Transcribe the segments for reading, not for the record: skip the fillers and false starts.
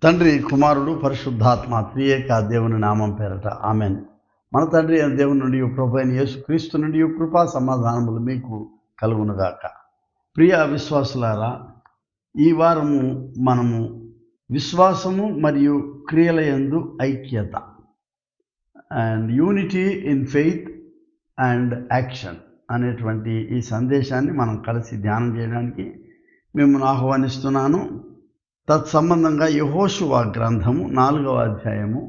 తండ్రి, కుమారుడు, పరిశుద్ధాత్మ త్రియేక దేవుని నామం పేరట ఆమెన్. మన తండ్రి అయిన దేవుని నుండి, ప్రభు అయిన యేసుక్రీస్తు నుండి కృపా సమాధానములు మీకు కలుగునుగాక. ప్రియ విశ్వాసులారా, ఈ వారము మనము విశ్వాసము మరియు క్రియల యందు ఐక్యత and unity in faith and action అనేటువంటి ఈ సందేశాన్ని మనం కలిసి ధ్యానం చేయడానికి మిమ్మల్ని ఆహ్వానిస్తున్నాను. తత్సంబంధంగా యెహోషువ గ్రంథము 4వ అధ్యాయము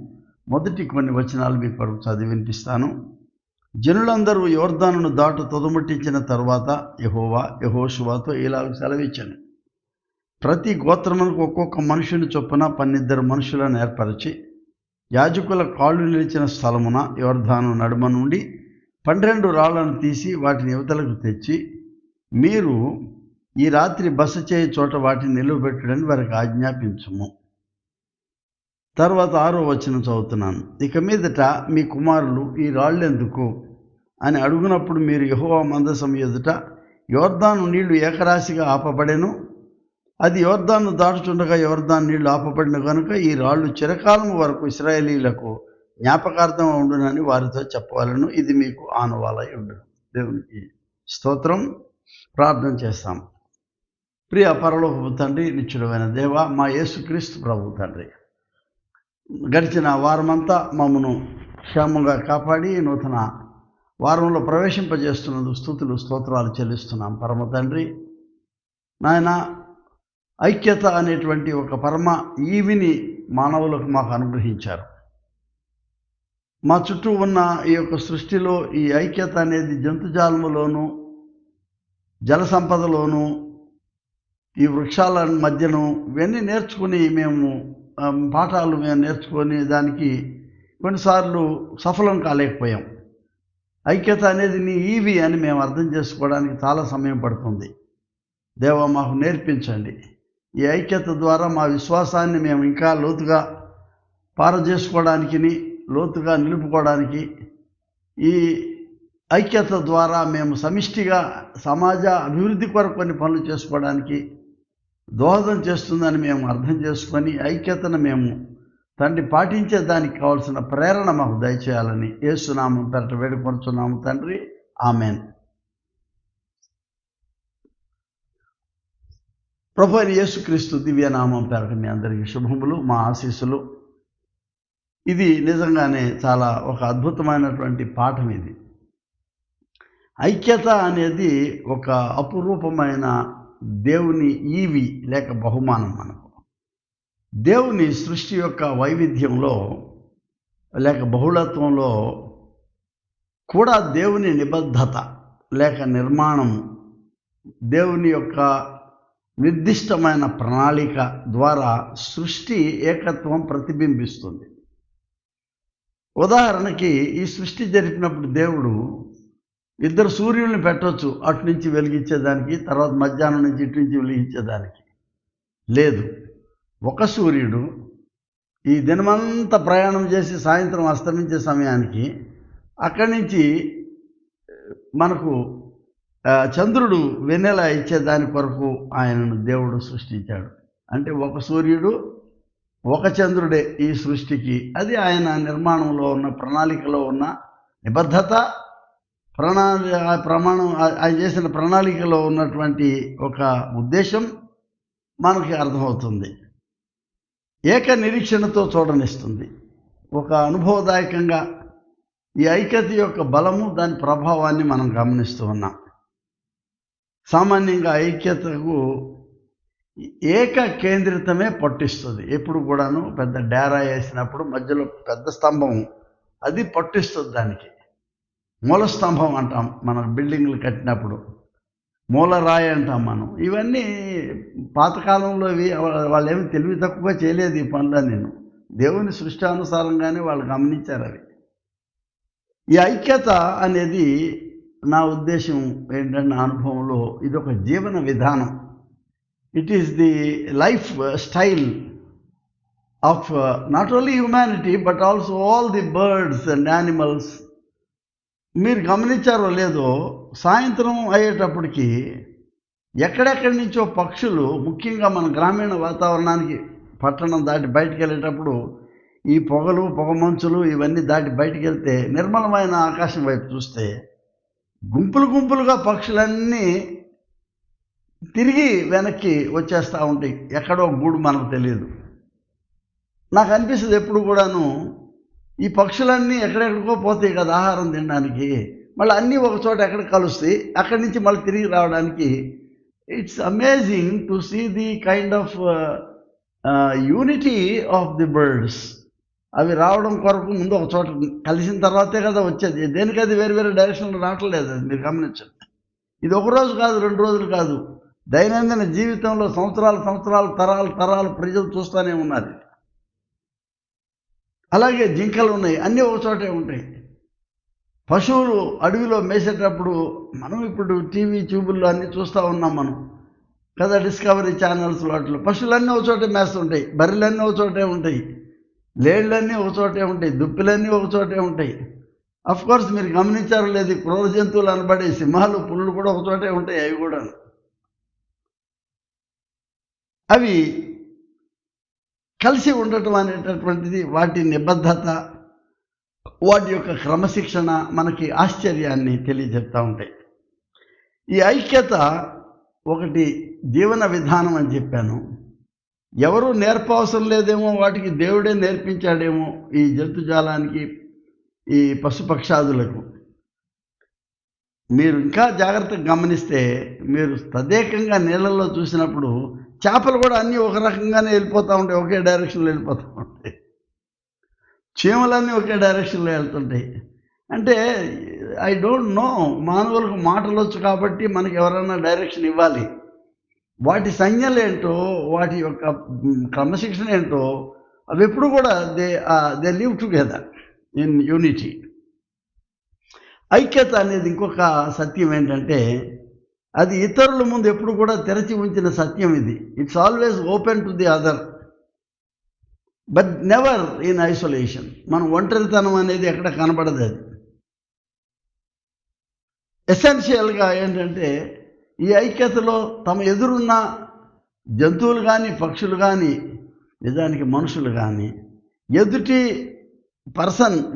మొదటి కొన్ని వచనాలు మీ కొరకు చదివి వినిపిస్తాను. జనులందరూ యోర్దానును దాటు తొదముట్టించిన తరువాత యెహోవా యెహోషువతో ఇలాగ సెలవిచ్చెను. ప్రతి గోత్రమునకు ఒక్కొక్క మనుషుని చొప్పున 12 మనుషులను ఏర్పరిచి, యాజకుల కాళ్ళు నిలిచిన స్థలమున యోర్దాను నడుమ నుండి 12 రాళ్లను తీసి వాటిని యువతలకు తెచ్చి, మీరు ఈ రాత్రి బస చేయ చోట వాటిని నిలువబెట్టుడని వారికి ఆజ్ఞాపించుము. తర్వాత 6వ వచనం చదువుతున్నాను. ఇక మీదట మీ కుమారులు ఈ రాళ్ళెందుకు అని అడుగునప్పుడు మీరు యెహోవా మందసం ఎదుట యోర్దాను నీళ్లు ఏకరాశిగా ఆపబడెను. అది యోర్దాను దాటుచుండగా యోర్దాను నీళ్లు ఆపబడిన కనుక ఈ రాళ్ళు చిరకాలం వరకు ఇశ్రాయేలీలకు జ్ఞాపకార్థం ఉండునని వారితో చెప్పవలను. ఇది మీకు ఆనవాలై ఉండును. దేవునికి స్తోత్రం. ప్రార్థన చేస్తాం. ప్రియ పరలోకపు తండ్రి, నిత్యుడమైన దేవ, మా యేసుక్రీస్తు ప్రభు తండ్రి, గడిచిన వారమంతా మమ్మను క్షేమంగా కాపాడి నూతన వారంలో ప్రవేశింపజేస్తున్నందుకు స్తుతులు స్తోత్రాలు చెల్లిస్తున్నాం. పరమ తండ్రి నాయన, ఐక్యత అనేటువంటి ఒక పరమ ఈవిని మానవులకు మాకు అనుగ్రహించారు. మా చుట్టూ ఉన్న ఈ యొక్క సృష్టిలో ఈ ఐక్యత అనేది జంతుజాలములోను, జల సంపదలోను, ఈ వృక్షాల మధ్యను ఇవన్నీ నేర్చుకుని పాఠాలు మేము నేర్చుకొని దానికి కొన్నిసార్లు సఫలం కాలేకపోయాం. ఐక్యత అనేది నీ ఈవి అని మేము అర్థం చేసుకోవడానికి చాలా సమయం పడుతుంది. దేవా, మాకు నేర్పించండి. ఈ ఐక్యత ద్వారా మా విశ్వాసాన్ని మేము ఇంకా లోతుగా పారజేసుకోవడానికి, లోతుగా నిలుపుకోవడానికి, ఈ ఐక్యత ద్వారా మేము సమిష్టిగా సమాజ అభివృద్ధి కొరకు కొన్ని పనులు చేసుకోవడానికి దోహదం చేస్తుందని మేము అర్థం చేసుకొని ఐక్యతను మేము తండ్రి పాటించేదానికి కావాల్సిన ప్రేరణ మాకు దయచేయాలని యేసునామం పేరట వేడుకొనుచున్నాము తండ్రి. ఆమెన్. ప్రభు అయిన యేసుక్రీస్తు దివ్యనామం పేరట మీ అందరికీ శుభములు, మా ఆశీస్సులు. ఇది నిజంగానే చాలా ఒక అద్భుతమైనటువంటి పాఠం. ఇది ఐక్యత అనేది ఒక అపురూపమైన దేవుని ఈవి లేక బహుమానం. మనకు దేవుని సృష్టి యొక్క వైవిధ్యంలో లేక బహుళత్వంలో కూడా దేవుని నిబద్ధత లేక నిర్మాణం, దేవుని యొక్క నిర్దిష్టమైన ప్రణాళిక ద్వారా సృష్టి ఏకత్వం ప్రతిబింబిస్తుంది. ఉదాహరణకి, ఈ సృష్టి జరిపినప్పుడు దేవుడు 2 సూర్యుల్ని పెట్టవచ్చు, అటు నుంచి వెలిగించేదానికి, తర్వాత మధ్యాహ్నం నుంచి ఇటు నుంచి వెలిగించేదానికి. లేదు, ఒక సూర్యుడు ఈ దినమంతా ప్రయాణం చేసి సాయంత్రం అస్తమించే సమయానికి అక్కడి నుంచి మనకు చంద్రుడు వెన్నెల ఇచ్చేదాని కొరకు ఆయనను దేవుడు సృష్టించాడు. అంటే ఒక సూర్యుడు, ఒక చంద్రుడే ఈ సృష్టికి. అది ఆయన నిర్మాణంలో ఉన్న ప్రణాళికలో ఉన్న నిబద్ధత, ప్రమాణం, ఆయన చేసిన ప్రణాళికలో ఉన్నటువంటి ఒక ఉద్దేశం మనకి అర్థమవుతుంది. ఏక నిరీక్షణతో చూడనిస్తుంది. ఒక అనుభవదాయకంగా ఈ ఐక్యత యొక్క బలము, దాని ప్రభావాన్ని మనం గమనిస్తూ ఉన్నాం. సామాన్యంగా ఐక్యతకు ఏక కేంద్రితమే పట్టిస్తుంది. ఎప్పుడు కూడాను పెద్ద డేరా వేసినప్పుడు మధ్యలో పెద్ద స్తంభం, అది పట్టిస్తుంది. దానికి మూల స్తంభం అంటాం. మన బిల్డింగ్లు కట్టినప్పుడు మూలరాయి అంటాం మనం. ఇవన్నీ పాతకాలంలో వాళ్ళు ఏమి తెలివి తక్కువ చేయలేదు ఈ పనులు. నేను దేవుని సృష్టి అనుసారంగానే వాళ్ళు గమనించారు అవి. ఈ ఐక్యత అనేది నా ఉద్దేశం ఏంటంటే, నా అనుభవంలో ఇదొక జీవన విధానం. It is the life style of not only humanity but also all the birds and animals. మీరు గమనించారో లేదో, సాయంత్రం అయ్యేటప్పటికి ఎక్కడెక్కడి నుంచో పక్షులు, ముఖ్యంగా మన గ్రామీణ వాతావరణానికి పట్టణం దాటి బయటికి వెళ్ళేటప్పుడు ఈ పొగలు పొగమంచులు ఇవన్నీ దాటి బయటికి వెళ్తే నిర్మలమైన ఆకాశం వైపు చూస్తే గుంపులు గుంపులుగా పక్షులన్నీ తిరిగి వెనక్కి వచ్చేస్తూ ఉంటాయి. ఎక్కడో గూడు మనకు తెలియదు. నాకు అనిపిస్తుంది ఎప్పుడు కూడాను ఈ పక్షులన్నీ ఎక్కడెక్కడికో పోతాయి కదా ఆహారం తినడానికి, మళ్ళీ అన్నీ ఒక చోట ఎక్కడ కలుస్తాయి, అక్కడి నుంచి మళ్ళీ తిరిగి రావడానికి. It's amazing to see the kind of unity of the birds. అవి రావడం కొరకు ముందు ఒక చోట కలిసిన తర్వాతే కదా వచ్చేది. దేనికది వేరు వేరే డైరెక్షన్లో రావట్లేదు. అది మీరు గమనించండి. ఇది ఒక రోజు కాదు, 2 రోజులు కాదు, దైనందిన జీవితంలో సంవత్సరాలు సంవత్సరాలు తరాలు తరాలు ప్రజలు చూస్తూనే ఉన్నారు. అలాగే జింకలు ఉన్నాయి, అన్నీ ఒక చోటే ఉంటాయి. పశువులు అడవిలో మేసేటప్పుడు మనం ఇప్పుడు టీవీ ట్యూబుల్లో అన్నీ చూస్తూ ఉన్నాం మనం కదా, డిస్కవరీ ఛానల్స్ వాటిలో పశువులన్నీ ఒక చోటే మేస్తుంటాయి, బర్రెలన్నీ ఒక చోటే ఉంటాయి, లేళ్ళన్నీ ఒక చోటే ఉంటాయి, దుప్పిలన్నీ ఒక చోటే ఉంటాయి. కోర్స్ మీరు గమనించారో లేదు, క్రూర జంతువులు అనబడే సింహాలు పులులు కూడా ఒక చోటే ఉంటాయి. అవి కూడా అవి కలిసి ఉండటం అనేటటువంటిది వాటి నిబద్ధత, వాటి యొక్క క్రమశిక్షణ మనకి ఆశ్చర్యాన్ని తెలియజెప్తూ ఉంటాయి. ఈ ఐక్యత ఒకటి జీవన విధానం అని చెప్పాను. ఎవరు నేర్పవసరం లేదేమో, వాటికి దేవుడే నేర్పించాడేమో ఈ జంతుజాలానికి, ఈ పశుపక్షాదులకు. మీరు ఇంకా జాగ్రత్తగా గమనిస్తే మీరు తదేకంగా నీళ్ళల్లో చూసినప్పుడు చేపలు కూడా అన్నీ ఒక రకంగానే వెళ్ళిపోతూ ఉంటాయి, ఒకే డైరెక్షన్లో వెళ్ళిపోతూ ఉంటాయి. చీమలన్నీ ఒకే డైరెక్షన్లో వెళ్తుంటాయి. అంటే ఐ డోంట్ నో, మానవులకు మాటలు వచ్చు కాబట్టి మనకి ఎవరైనా డైరెక్షన్ ఇవ్వాలి. వాటి సంజ్ఞలు ఏంటో, వాటి యొక్క క్రమశిక్షణ ఏంటో, అవి ఎప్పుడు కూడా they live together in unity. ఐక్యత అనేది ఇంకొక సత్యం ఏంటంటే, అది ఇతరుల ముందు ఎప్పుడు కూడా తెరచి ఉంచిన సత్యం ఇది. It's always open to the other, but never in isolation. మనం ఒంటరితనం అనేది ఎక్కడ కనబడదు. అది ఎసెన్షియల్గా ఏంటంటే, ఈ ఐక్యతలో తమ ఎదురున్న జంతువులు కానీ, పక్షులు కానీ, నిజానికి మనుషులు కానీ, ఎదుటి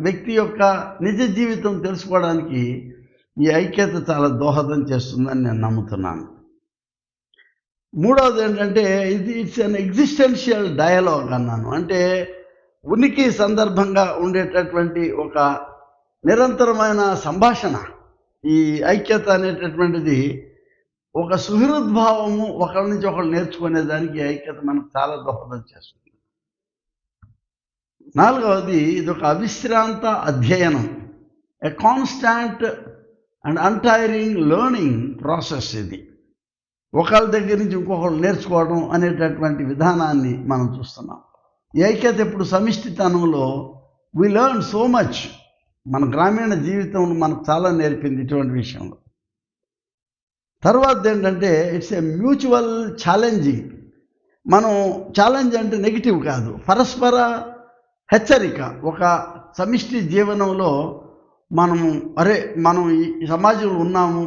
వ్యక్తి యొక్క నిజ జీవితం తెలుసుకోవడానికి ఈ ఐక్యత చాలా దోహదం చేస్తుందని నేను నమ్ముతున్నాను. మూడవది ఏంటంటే, ఇట్స్ అన్ ఎగ్జిస్టెన్షియల్ డయలాగ్ అన్నాను. అంటే ఉనికి సందర్భంగా ఉండేటటువంటి ఒక నిరంతరమైన సంభాషణ. ఈ ఐక్యత అనేటటువంటిది ఒక సుహృద్భావము, ఒకరి నుంచి ఒకరు నేర్చుకునేదానికి ఐక్యత మనకు చాలా దోహదం చేస్తుంది. నాలుగవది, ఇదొక అవిశ్రాంత అధ్యయనం, ఎ కాన్స్టాంట్ అండ్ అన్టైరింగ్ లెర్నింగ్ ప్రాసెస్. ఇది ఒకళ్ళ దగ్గర నుంచి ఇంకొకళ్ళు నేర్చుకోవడం అనేటటువంటి విధానాన్ని మనం చూస్తున్నాం. ఈ ఐక్యత ఇప్పుడు సమిష్టితనంలో వి లెర్న్ సో మచ్. మన గ్రామీణ జీవితంలో మనకు చాలా నేర్పింది ఇటువంటి విషయంలో. తర్వాత ఏంటంటే, ఇట్స్ ఏ మ్యూచువల్ ఛాలెంజింగ్. మనం ఛాలెంజ్ అంటే నెగిటివ్ కాదు, పరస్పర హెచ్చరిక. ఒక సమిష్టి జీవనంలో మనం ఈ సమాజంలో ఉన్నాము,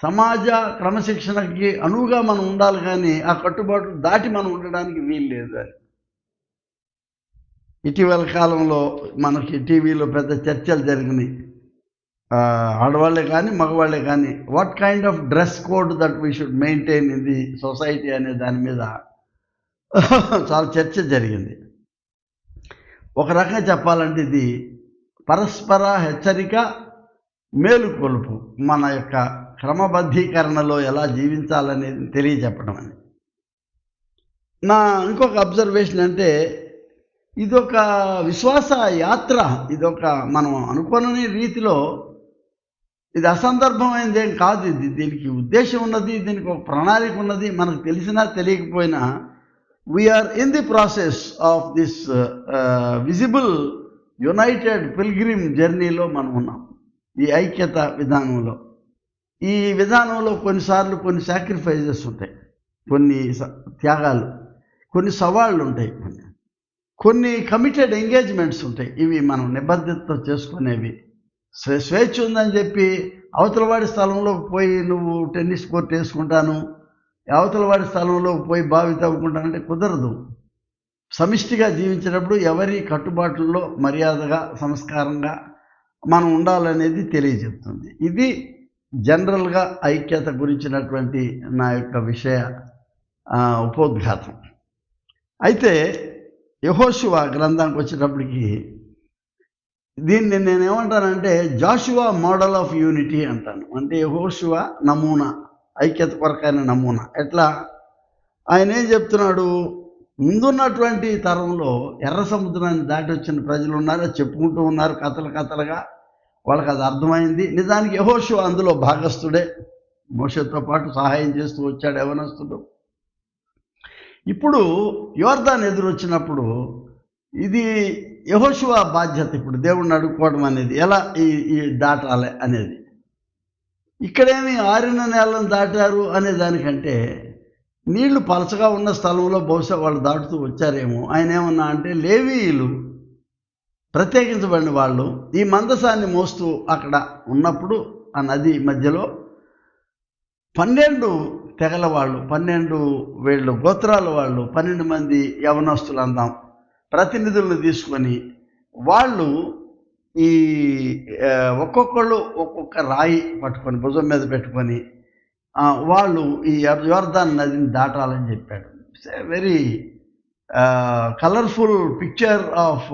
సమాజ క్రమశిక్షణకి అనువుగా మనం ఉండాలి, కానీ ఆ కట్టుబాట్లు దాటి మనం ఉండడానికి వీలు లేదు. అది ఇటీవల కాలంలో మనకి టీవీలో పెద్ద చర్చలు జరిగినాయి. ఆడవాళ్ళే కానీ మగవాళ్ళే కానీ what kind of dress code that we should maintain in the society అనే దాని మీద చాలా చర్చ జరిగింది. ఒక రకంగా చెప్పాలంటే ఇది పరస్పర హెచ్చరిక, మేలుకొలుపు, మన యొక్క క్రమబద్ధీకరణలో ఎలా జీవించాలనేది తెలియజెప్పడం అని. నా ఇంకొక అబ్జర్వేషన్ అంటే, ఇదొక విశ్వాస యాత్ర. ఇదొక మనం అనుకోని రీతిలో ఇది అసందర్భమైనది ఏం కాదు. దీనికి ఉద్దేశం ఉన్నది, దీనికి ఒక ప్రణాళిక ఉన్నది. మనకు తెలిసినా తెలియకపోయినా we are in the process of this visible united pilgrim జర్నీలో మనం ఉన్నాం. ఈ ఐక్యత విధానంలో, ఈ విధానంలో కొన్నిసార్లు కొన్ని సాక్రిఫైజెస్ ఉంటాయి, కొన్ని త్యాగాలు, కొన్ని సవాళ్ళు ఉంటాయి, కొన్ని కమిటెడ్ ఎంగేజ్మెంట్స్ ఉంటాయి. ఇవి మనం నిబద్ధతతో చేసుకునేవి. స్వేచ్ఛ ఉందని చెప్పి అవతలవాడి స్థలంలోకి పోయి నువ్వు టెన్నిస్ కోర్ట్ వేసుకుంటాను, అవతలవాడి స్థలంలోకి పోయి బావి తవ్వుకుంటానంటే కుదరదు. సమిష్టిగా జీవించినప్పుడు ఎవరి కట్టుబాట్లలో మర్యాదగా సంస్కారంగా మనం ఉండాలనేది తెలియజెప్తుంది. ఇది జనరల్గా ఐక్యత గురించినటువంటి నా యొక్క విషయ ఉపోద్ఘాతం. అయితే యెహోషువ గ్రంథానికి వచ్చేటప్పటికి దీన్ని నేనేమంటానంటే జాషువా మోడల్ ఆఫ్ యూనిటీ అంటాను. అంటే యెహోషువ నమూనా, ఐక్యత కొరకైన నమూనా. ఎట్లా? ఆయన ఏం చెప్తున్నాడు? ముందున్నటువంటి తరంలో ఎర్ర సముద్రాన్ని దాటి వచ్చిన ప్రజలు ఉన్నారు, చెప్పుకుంటూ ఉన్నారు కథలుగా. వాళ్ళకి అది అర్థమైంది. నిజానికి యెహోషువ అందులో భాగస్థుడే, మోషేతో పాటు సహాయం చేస్తూ వచ్చాడు యవనస్తుడు. ఇప్పుడు యోర్దాను ఎదురొచ్చినప్పుడు ఇది యెహోషువ బాధ్యత. ఇప్పుడు దేవుణ్ణి అడుక్కోవడం అనేది ఎలా ఈ దాటాలి అనేది. ఇక్కడేమి ఆరిన నేలను దాటారు అనే దానికంటే నీళ్లు పలచగా ఉన్న స్థలంలో బహుశా వాళ్ళు దాటుతూ వచ్చారేమో. ఆయన ఏమన్నా అంటే లేవీయులు ప్రత్యేకించబడిన వాళ్ళు ఈ మందసాన్ని మోస్తూ అక్కడ ఉన్నప్పుడు ఆ నది మధ్యలో 12 తెగల వాళ్ళు, 12 వీళ్ళు గోత్రాల వాళ్ళు, 12 మంది యవనస్తులు అందాం, ప్రతినిధులను తీసుకొని వాళ్ళు ఈ ఒక్కొక్కళ్ళు ఒక్కొక్క రాయి పట్టుకొని భుజం మీద పెట్టుకొని వాళ్ళు ఈ యోర్దాను నదిని దాటాలని చెప్పాడు. It's a very colourful picture of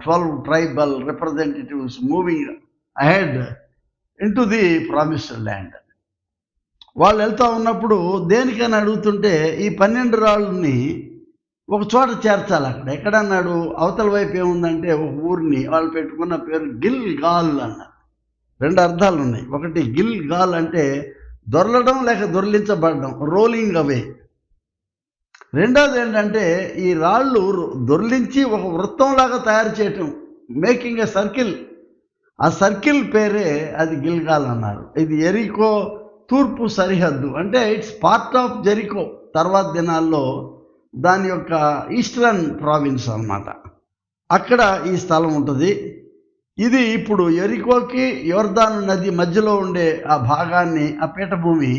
12 tribal representatives moving ahead into the promised land. వాళ్ళు వెళ్తూ ఉన్నప్పుడు దేనికైనా అడుగుతుంటే ఈ 12 రాళ్ళని ఒక చోట చేర్చాలి. అక్కడ ఎక్కడన్నాడు? అవతల వైపు ఏముందంటే ఒక ఊరిని వాళ్ళు పెట్టుకున్న పేరు గిల్గాల్ అన్నారు. 2 అర్థాలు ఉన్నాయి. ఒకటి గిల్గాల్ అంటే దొరలడం లేక దొర్లించబడడం, రోలింగ్ అవే. రెండోది ఏంటంటే ఈ రాళ్ళు దొర్లించి ఒక వృత్తంలాగా తయారు చేయటం, మేకింగ్ ఏ సర్కిల్. ఆ సర్కిల్ పేరే అది గిల్గాల్ అన్నారు. ఇది ఎరికో తూర్పు సరిహద్దు, అంటే ఇట్స్ పార్ట్ ఆఫ్ జెరికో. తర్వాత దినాల్లో దాని యొక్క ఈస్టర్న్ ప్రావిన్స్ అన్నమాట. అక్కడ ఈ స్థలం ఉంటుంది. ఇది ఇప్పుడు ఎరికోకి యోర్దాను నది మధ్యలో ఉండే ఆ భాగాన్ని, ఆ పీఠభూమి,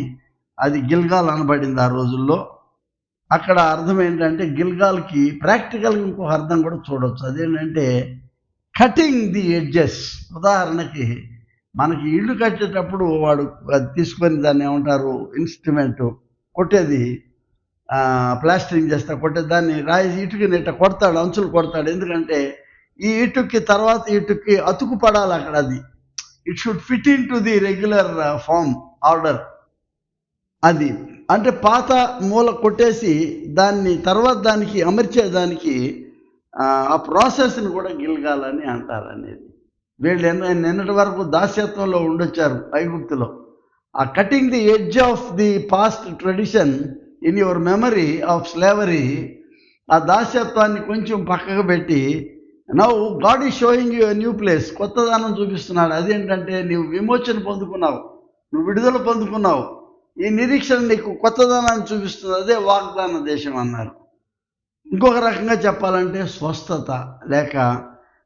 అది గిల్గాల్ అనబడింది ఆ రోజుల్లో. అక్కడ అర్థం ఏంటంటే గిల్గాల్కి ప్రాక్టికల్గా ఇంకొక అర్థం కూడా చూడవచ్చు. అదేంటంటే కటింగ్ ది ఎడ్జెస్. ఉదాహరణకి మనకి ఇల్లు కట్టేటప్పుడు వాడు అది తీసుకొని దాన్ని ఏమంటారు, ఇన్స్ట్రుమెంటు కొట్టేది, ప్లాస్టరింగ్ చేస్తా కొట్టేది, దాన్ని రాయి ఇటుకని ఇట్ట కొడతాడు, అంచులు కొడతాడు. ఎందుకంటే ఈ ఇటుక్కి తర్వాత ఇటుక్కి అతుకు పడాలి అక్కడ. అది it should fit into the regular form order. అది అంటే పాత మూల కొట్టేసి దాన్ని తర్వాత దానికి అమర్చేదానికి ఆ ప్రాసెస్ని కూడా గిల్గాలని అంటారు అనేది. వీళ్ళు నిన్నటి వరకు దాస్యత్వంలో ఉండొచ్చారు ఐగుప్తులో. ఆ cutting the edge of the past tradition in your memory of slavery, ఆ దాస్యత్వాన్ని కొంచెం పక్కకు పెట్టి now God is showing you a new place. కొత్తదనం చూపిస్తున్నాడు. అదేంటంటే నీవు విమోచన పొందుకున్నావు, నువ్వు విడుదల పొందుకున్నావు, ఈ నిరీక్షణ నీకు కొత్తదనాన్ని చూపిస్తుంది. అదే వాగ్దాన దేశం అన్నారు. ఇంకొక రకంగా చెప్పాలంటే స్వస్థత లేక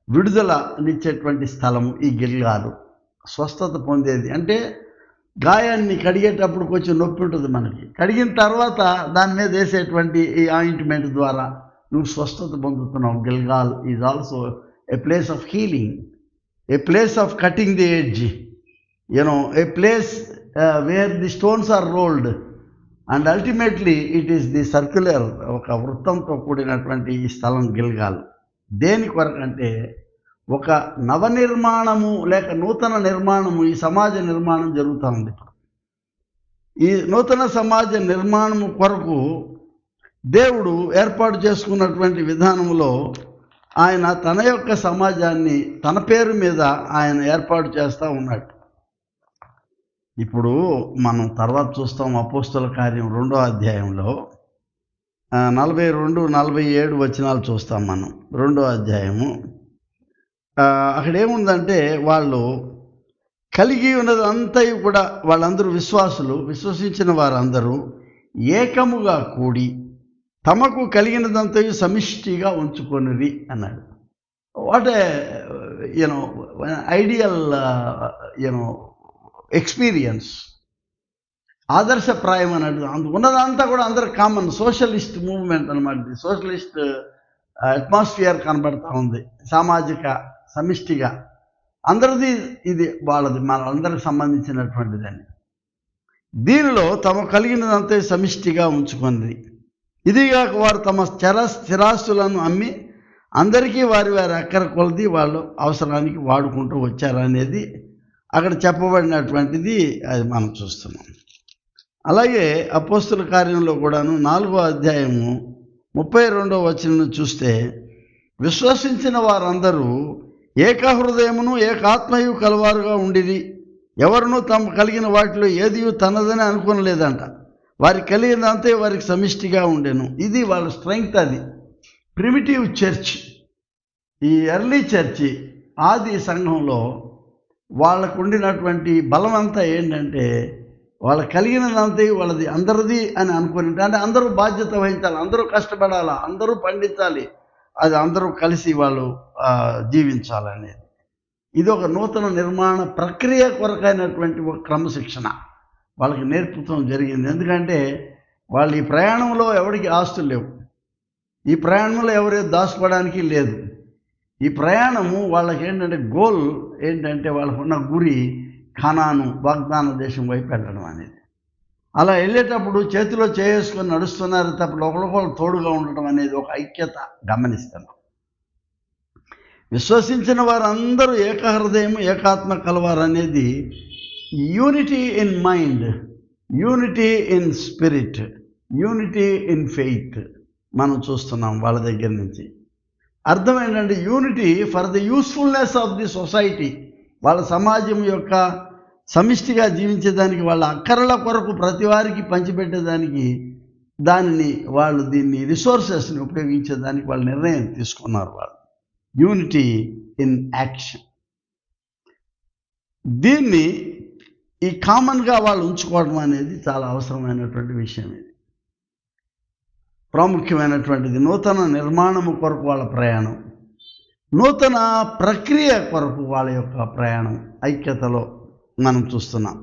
విడుదలనిచ్చేటువంటి స్థలము ఈ గిల్గాలు. స్వస్థత పొందేది అంటే గాయాన్ని కడిగేటప్పుడు కొంచెం నొప్పి ఉంటుంది మనకి. కడిగిన తర్వాత దాని మీద వేసేటువంటి ఈ ఆయింట్మెంట్ ద్వారా నువ్వు స్వస్థత పొందుతున్నావు. Gilgal is also a place of healing, a place of cutting the edge, a place where the stones are rolled and ultimately it is the circular, ఒక వృత్తంతో కూడినటువంటి ఈ స్థలం గిల్గాల్. దేని కొరకంటే ఒక నవనిర్మాణము లేక నూతన నిర్మాణము, ఈ సమాజ నిర్మాణం జరుగుతూ ఉంది. ఈ నూతన సమాజ నిర్మాణము కొరకు దేవుడు ఏర్పాటు చేసుకున్నటువంటి విధానంలో ఆయన తన యొక్క సమాజాన్ని తన పేరు మీద ఆయన ఏర్పాటు చేస్తూ ఉన్నాడు. ఇప్పుడు మనం తర్వాత చూస్తాం అపోస్తల కార్యం 2వ అధ్యాయంలో 42-47 వచనాలు చూస్తాం మనం. 2వ అధ్యాయము అక్కడ ఏముందంటే వాళ్ళు కలిగి ఉన్నది అంతయు కూడా, వాళ్ళందరూ విశ్వాసులు, విశ్వసించిన వారందరూ ఏకముగా కూడి తమకు కలిగినదంతయు సమిష్టిగా ఉంచుకొనిరి అన్నాడు. వాట్ ఏ ఐడియల్ ఎక్స్పీరియన్స్, ఆదర్శప్రాయం అన్నట్టు. ఉన్నదంతా కూడా అందరు కామన్. సోషలిస్ట్ మూవ్మెంట్ అనమాట. సోషలిస్ట్ అట్మాస్ఫియర్ కనబడతా ఉంది. సామాజిక సమిష్టిగా అందరిది ఇది వాళ్ళది, మనందరికి సంబంధించినటువంటిదని. దీనిలో తమ కలిగినదంతా సమిష్టిగా ఉంచుకుంది. ఇదిగాక వారు తమ స్థిరాస్తులను అమ్మి అందరికీ వారి వారి అక్కర కొలది వాళ్ళు అవసరానికి వాడుకుంటూ వచ్చారనేది అక్కడ చెప్పబడినటువంటిది, అది మనం చూస్తున్నాం. అలాగే అపోస్తుల కార్యంలో కూడాను 4వ అధ్యాయము 32వ వచనం చూస్తే, విశ్వసించిన వారందరూ ఏకహృదయమును ఏకాత్మయు కలవారుగా ఉండిరి. ఎవరునూ తమ కలిగిన వాటిలో ఏది తనదని అనుకోలేదంట. వారికి కలిగినంతే వారికి సమిష్టిగా ఉండెను. ఇది వాళ్ళ స్ట్రెంగ్త్. అది ప్రిమిటివ్ చర్చ్. ఈ ఎర్లీ చర్చి, ఆది సంఘంలో వాళ్ళకు ఉండినటువంటి బలం అంతా ఏంటంటే, వాళ్ళ కలిగినదంతా వాళ్ళది, అందరిది అని అనుకుని, అంటే అందరూ బాధ్యత వహించాలి, అందరూ కష్టపడాలి, అందరూ పండించాలి, అది అందరూ కలిసి వాళ్ళు జీవించాలనేది. ఇది ఒక నూతన నిర్మాణ ప్రక్రియ కొరకైనటువంటి ఒక క్రమశిక్షణ వాళ్ళకి నేర్పుతాం జరిగింది. ఎందుకంటే వాళ్ళు ఈ ప్రయాణంలో ఎవరికి ఆస్తులు లేవు, ఈ ప్రయాణంలో ఎవరే దాచుకోవడానికి లేదు. ఈ ప్రయాణము వాళ్ళకి ఏంటంటే, గోల్ ఏంటంటే, వాళ్ళకున్న గురి ఖనాను, వాగ్దాన దేశం వైపు వెళ్ళడం అనేది. అలా వెళ్ళేటప్పుడు చేతిలో చేసుకొని నడుస్తున్నారు తప్ప ఒకరికొకరు తోడుగా ఉండటం అనేది ఒక ఐక్యత గమనిస్తున్నాం. విశ్వసించిన వారందరూ ఏకహృదయం ఏకాత్మ కలవారు అనేది unity in mind, unity in spirit, unity in faith మనం చూస్తున్నాం వాళ్ళ దగ్గర నుంచి. అర్థం ఏంటంటే, unity for the usefulness of the society. వాళ్ళ సమాజం యొక్క సమిష్టిగా జీవించేదానికి, వాళ్ళ అక్కరల కొరకు ప్రతి వారికి పంచిపెట్టేదానికి, దీన్ని రిసోర్సెస్ని ఉపయోగించేదానికి వాళ్ళు నిర్ణయం తీసుకున్నారు. వాళ్ళు యూనిటీ ఇన్ యాక్షన్. దీన్ని ఈ కామన్గా వాళ్ళు ఉంచుకోవడం అనేది చాలా అవసరమైనటువంటి విషయం. ఇది ప్రాముఖ్యమైనటువంటిది. నూతన నిర్మాణము కొరకు వాళ్ళ ప్రయాణం, నూతన ప్రక్రియ కొరకు వాళ్ళ యొక్క ప్రయాణం ఐక్యతలో మనం చూస్తున్నాం.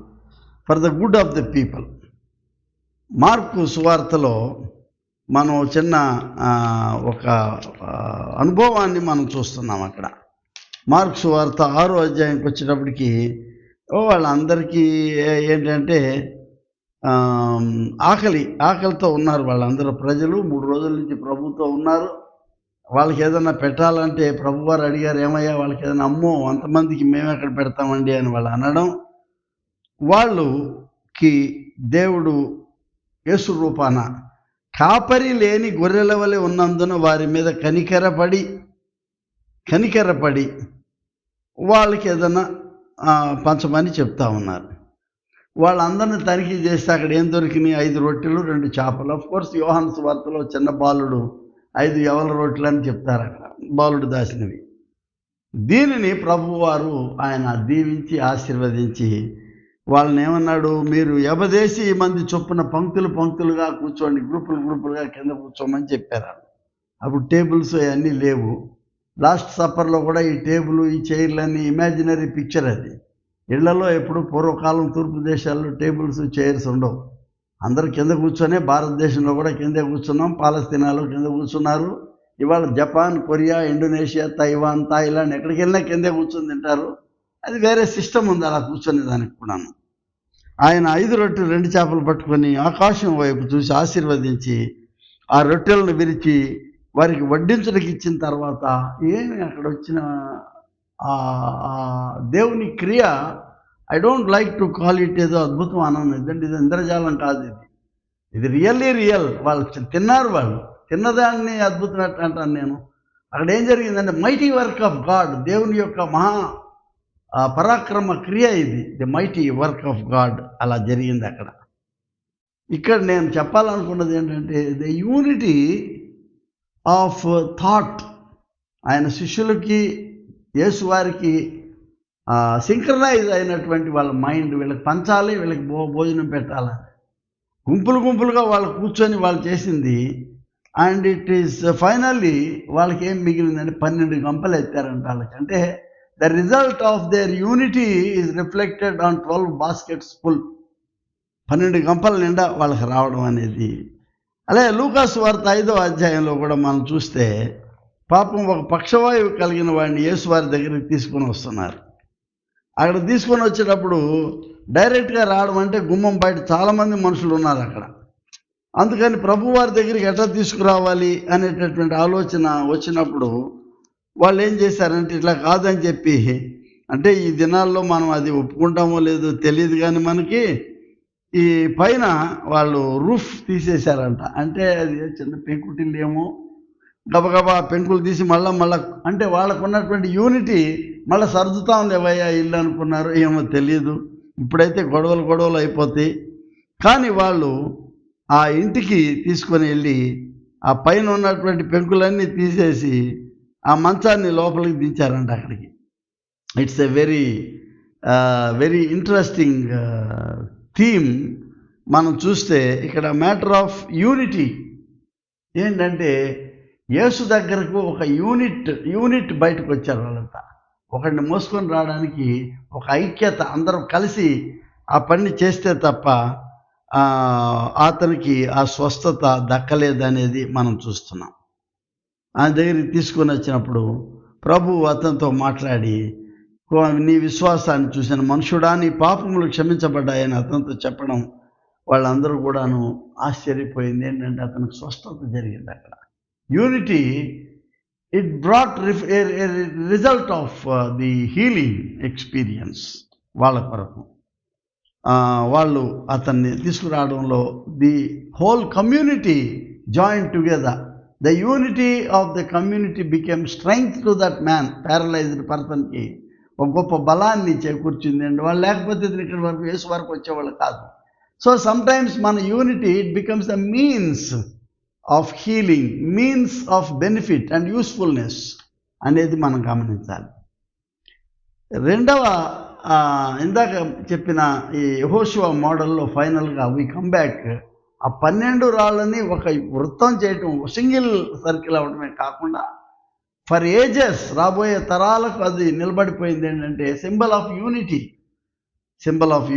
For the good of the people. Mark సువార్తలో మనం చిన్న ఒక అనుభవాన్ని మనం చూస్తున్నాం. అక్కడ మార్కు సువార్త 6వ అధ్యాయంకి వచ్చేటప్పటికి వాళ్ళందరికీ ఏంటంటే ఆకలితో ఉన్నారు వాళ్ళందరూ. ప్రజలు 3 రోజుల నుంచి ప్రభుతో ఉన్నారు. వాళ్ళకి ఏదైనా పెట్టాలంటే ప్రభువారు అడిగారు, ఏమయ్యా వాళ్ళకి ఏదైనా, అమ్మో అంతమందికి మేము ఎక్కడ పెడతామండి అని వాళ్ళు అనడం. వాళ్ళకి దేవుడు యేసు రూపాన కాపరి లేని గొర్రెల వలె ఉన్నందున వారి మీద కనికరపడి వాళ్ళకి ఏదైనా పంచమని చెప్తా ఉన్నారు. వాళ్ళందరినీ తనిఖీ చేస్తే అక్కడ ఏం దొరికినాయి? 5 రొట్టెలు 2 చేపలు. అఫ్కోర్స్ యోహాను సువార్తలో చిన్న బాలుడు 5 యవల రొట్టెలు అని చెప్తారు, అక్కడ బాలుడు దాసినవి. దీనిని ప్రభువారు ఆయన దీవించి ఆశీర్వదించి వాళ్ళని ఏమన్నాడు, మీరు 50 మంది చొప్పున పంక్తులుగా కూర్చోండి, గ్రూపులుగా కింద కూర్చోమని చెప్పారు. అప్పుడు టేబుల్స్ అవన్నీ లేవు. లాస్ట్ సప్పర్లో కూడా ఈ టేబుల్, ఈ చైర్లన్నీ ఇమాజినరీ పిక్చర్. అది ఇళ్లలో ఎప్పుడు పూర్వకాలం తూర్పు దేశాల్లో టేబుల్స్ చైర్స్ ఉండవు. అందరూ కింద కూర్చొనే, భారతదేశంలో కూడా కిందే కూర్చున్నాం, పాలస్తీనాలో కింద కూర్చున్నారు. ఇవాళ Japan, Korea, Indonesia, Taiwan, Thailand ఎక్కడికి వెళ్ళినా కిందే కూర్చొని తింటారు. అది వేరే సిస్టమ్ ఉంది అలా కూర్చొని దానికి కూడాను. ఆయన 5 రొట్టెలు 2 చేపలు పట్టుకొని ఆకాశం వైపు చూసి ఆశీర్వదించి ఆ రొట్టెలను విరిచి వారికి వడ్డించడానికి ఇచ్చిన తర్వాత, ఏమి అక్కడ వచ్చిన దేవుని క్రియ, I don't like to call it ఏదో అద్భుతం అన్నాను. ఎందుకంటే ఇది ఇంద్రజాలం కాదు, ఇది రియల్. వాళ్ళు తిన్నారు, వాళ్ళు తిన్నదాన్ని అద్భుతం అంటాను నేను. అక్కడ ఏం జరిగిందంటే, మైటీ వర్క్ ఆఫ్ గాడ్, దేవుని యొక్క మహా పరాక్రమ క్రియ ఇది, the mighty work of God. అలా జరిగింది అక్కడ. ఇక్కడ నేను చెప్పాలనుకున్నది ఏంటంటే, ద యూనిటీ ఆఫ్ థాట్. ఆయన శిష్యులకి, యేసువారికి సింక్రనైజ్ అయినటువంటి వాళ్ళ మైండ్, వీళ్ళకి పంచాలి, వీళ్ళకి భోజనం పెట్టాలని గుంపులుగా వాళ్ళు కూర్చొని వాళ్ళు చేసింది. అండ్ ఇట్ ఈస్ ఫైనల్లీ వాళ్ళకి ఏం మిగిలిందంటే 12 గంపలు ఎత్తారంట వాళ్ళకి. అంటే the result of their unity is reflected on 12 baskets full. 12 గంపల నిండా వాళ్ళకి రావడం అనేది. అలాగే లూకా సువార్త 5వ అధ్యాయంలో కూడా మనం చూస్తే పాపం ఒక పక్షవాయువు కలిగిన వాడిని యేసువారి దగ్గరికి తీసుకొని వస్తున్నారు. అక్కడ తీసుకొని వచ్చేటప్పుడు డైరెక్ట్గా రావడం అంటే గుమ్మం బయట చాలామంది మనుషులు ఉన్నారు అక్కడ. అందుకని ప్రభువారి దగ్గరికి ఎట్లా తీసుకురావాలి అనేటటువంటి ఆలోచన వచ్చినప్పుడు వాళ్ళు ఏం చేశారంటే ఇట్లా కాదని చెప్పి, అంటే ఈ దినాల్లో మనం అది ఒప్పుకుంటామో లేదో తెలియదు కానీ మనకి ఈ పైన వాళ్ళు రూఫ్ తీసేశారంట. అంటే అది చిన్న పెంకుటిల్లు ఏమో, గబగబా పెంకులు తీసి మళ్ళా అంటే వాళ్ళకు ఉన్నటువంటి యూనిటీ మళ్ళీ సర్దుతాం లేవయ్యా ఇల్లు అనుకున్నారు, ఏమో తెలియదు. ఇప్పుడైతే గొడవలు అయిపోతాయి. కానీ వాళ్ళు ఆ ఇంటికి తీసుకొని వెళ్ళి ఆ పైన ఉన్నటువంటి పెంకులన్నీ తీసేసి ఆ మంచాన్ని లోపలికి దించారంట అక్కడికి. It's a very interesting theme. మనం చూస్తే ఇక్కడ మ్యాటర్ ఆఫ్ యూనిటీ ఏంటంటే, యేసు దగ్గరకు ఒక యూనిట్ బయటకు వచ్చారు వాళ్ళంతా. ఒకడిని మోసుకొని రావడానికి ఒక ఐక్యత, అందరూ కలిసి ఆ పని చేస్తే తప్ప అతనికి ఆ స్వస్థత దక్కలేదనేది మనం చూస్తున్నాం. ఆయన దగ్గరికి తీసుకొని వచ్చినప్పుడు ప్రభువు అతనితో మాట్లాడి, నీ విశ్వాసాన్ని చూసిన మనుషుడా, నీ పాపములు క్షమించబడ్డాయని అతనితో చెప్పడం వాళ్ళందరూ కూడాను ఆశ్చర్యపోయింది. ఏంటంటే అతనికి స్వస్థత జరిగింది అక్కడ. Unity, it brought A result of the healing experience వాళ్ళ కొరకు. వాళ్ళు అతన్ని తీసుకురావడంలో the whole community join together. The unity of the community became strength to that man, paralysed పర్సన్కి ఒక గొప్ప బలాన్ని చేకూర్చింది అండి. వాళ్ళు లేకపోతే ఇక్కడ వరకు యేసు వరకు వచ్చేవాళ్ళు కాదు. సో సమ్టైమ్స్ మన unity it becomes the means of healing, means of benefit and usefulness అనేది మనం గమనించాలి. రెండవ ఇందాక చెప్పిన ఈ యెహోషువ మోడల్లో ఫైనల్గా వీ కమ్ బ్యాక్. ఆ 12 రాళ్ళని ఒక వృత్తం చేయటం, సింగిల్ సర్కిల్ అవ్వడమే కాకుండా ఫర్ ఏజెస్, రాబోయే తరాలకు అది నిలబడిపోయింది. ఏంటంటే సింబల్ ఆఫ్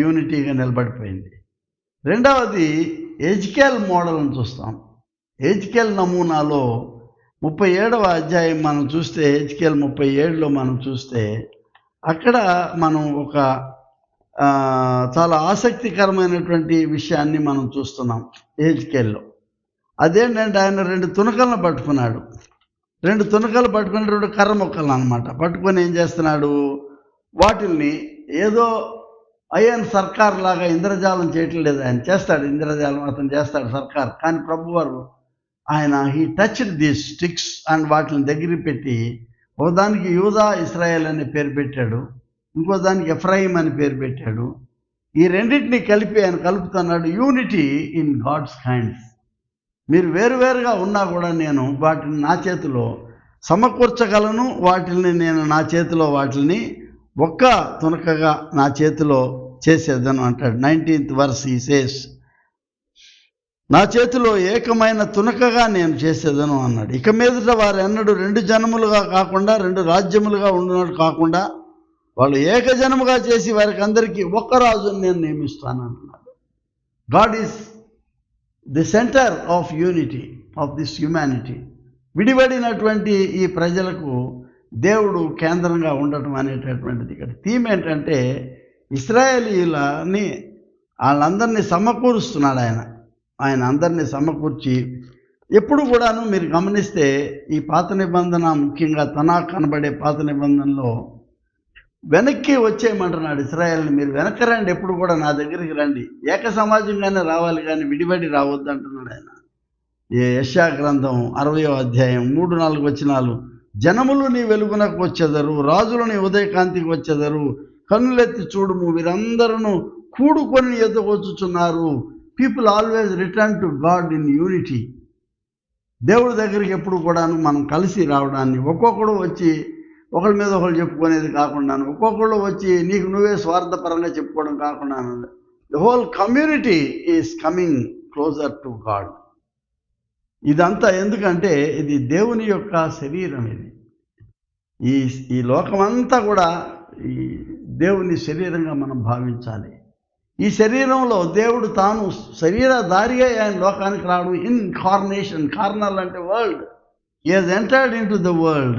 యూనిటీగా నిలబడిపోయింది. రెండవది ఎజ్కేల్ మోడల్ని చూస్తాం. ఎజ్కేల్ నమూనాలో 37వ అధ్యాయం మనం చూస్తే, ఎజ్కేల్ 37లో మనం చూస్తే అక్కడ మనం ఒక చాలా ఆసక్తికరమైనటువంటి విషయాన్ని మనం చూస్తున్నాం ఎజ్కేల్లో. అదేంటంటే ఆయన 2 తునకలను పట్టుకున్నాడు. 2 తునకలు పట్టుకుని 2 కర్ర మొక్కలు అనమాట పట్టుకొని ఏం చేస్తున్నాడు, వాటిల్ని ఏదో అయ్యన్ సర్కార్ లాగా ఇంద్రజాలం చేయటం లేదు. ఆయన చేస్తాడు ఇంద్రజాలం, అతను చేస్తాడు సర్కార్. కానీ ప్రభువారు ఆయన he touched these sticks and వాటిని దగ్గర పెట్టి, ఒకదానికి యూదా ఇశ్రాయేల్ అనే పేరు పెట్టాడు, ఇంకో దానికి ఎఫ్రాయిం అని పేరు పెట్టాడు. ఈ రెండింటిని కలిపి ఆయన కలుపుతున్నాడు. Unity in God's hands. మీరు వేరువేరుగా ఉన్నా కూడా నేను వాటిని నా చేతిలో సమకూర్చగలను, నేను నా చేతిలో వాటిని ఒక్క తునకగా నా చేతిలో చేసేదను అంటాడు. 19th verse he says, నా చేతిలో ఏకమైన తునకగా నేను చేసేదను అన్నాడు. ఇక మీదట వారు ఎన్నడూ 2 జనములుగా కాకుండా 2 రాజ్యములుగా ఉండినట్టు కాకుండా వాళ్ళు ఏకజనముగా చేసి వారికి అందరికీ ఒక్క రాజుని నేను నియమిస్తాను అంటున్నాడు. God is the centre of unity of this humanity. విడిపడినటువంటి ఈ ప్రజలకు దేవుడు కేంద్రంగా ఉండటం అనేటటువంటిది ఇక్కడ థీమ్. ఏంటంటే ఇశ్రాయేలీయులని వాళ్ళందరినీ సమకూరుస్తున్నాడు ఆయన అందరినీ సమకూర్చి. ఎప్పుడు కూడాను మీరు గమనిస్తే ఈ పాత నిబంధన, ముఖ్యంగా తనాక్ కనబడే పాత నిబంధనలో వెనక్కి వచ్చేయమంటున్నాడు ఇశ్రాయేల్ని. మీరు వెనక్కి రండి, ఎప్పుడు కూడా నా దగ్గరికి రండి, ఏక సమాజంగానే రావాలి కానీ విడిపడి రావద్దు అంటున్నాడు ఆయన. యెషయా గ్రంథం 60వ అధ్యాయం 3-4 వచనాలు, జనములు నీ వెలుగునకు వచ్చెదరు, రాజులు నీ ఉదయకాంతికి వచ్చెదరు, కన్నులెత్తి చూడుము, వీరందరూ కూడుకొని ఎదుకొచ్చుచున్నారు. People always return to God in unity. దేవుడి దగ్గరికి ఎప్పుడు కూడాను మనం కలిసి రావడాన్ని, ఒక్కొక్కడు వచ్చి ఒకరి మీద ఒకరు చెప్పుకునేది కాకుండాను, ఒక్కొక్కడు వచ్చి నీకు నువ్వే స్వార్థపరంగా చెప్పుకోవడం కాకుండాను, the whole community is coming closer to God. ఇదంతా ఎందుకంటే ఇది దేవుని యొక్క శరీరం. ఈ లోకమంతా కూడా ఈ దేవుని శరీరంగా మనం భావించాలి. ఈ శరీరంలో దేవుడు తాను శరీరధారిగా ఆయన లోకానికి రావడం, ఇన్కార్నేషన్, కార్నల్ అంటే world, He has entered into the world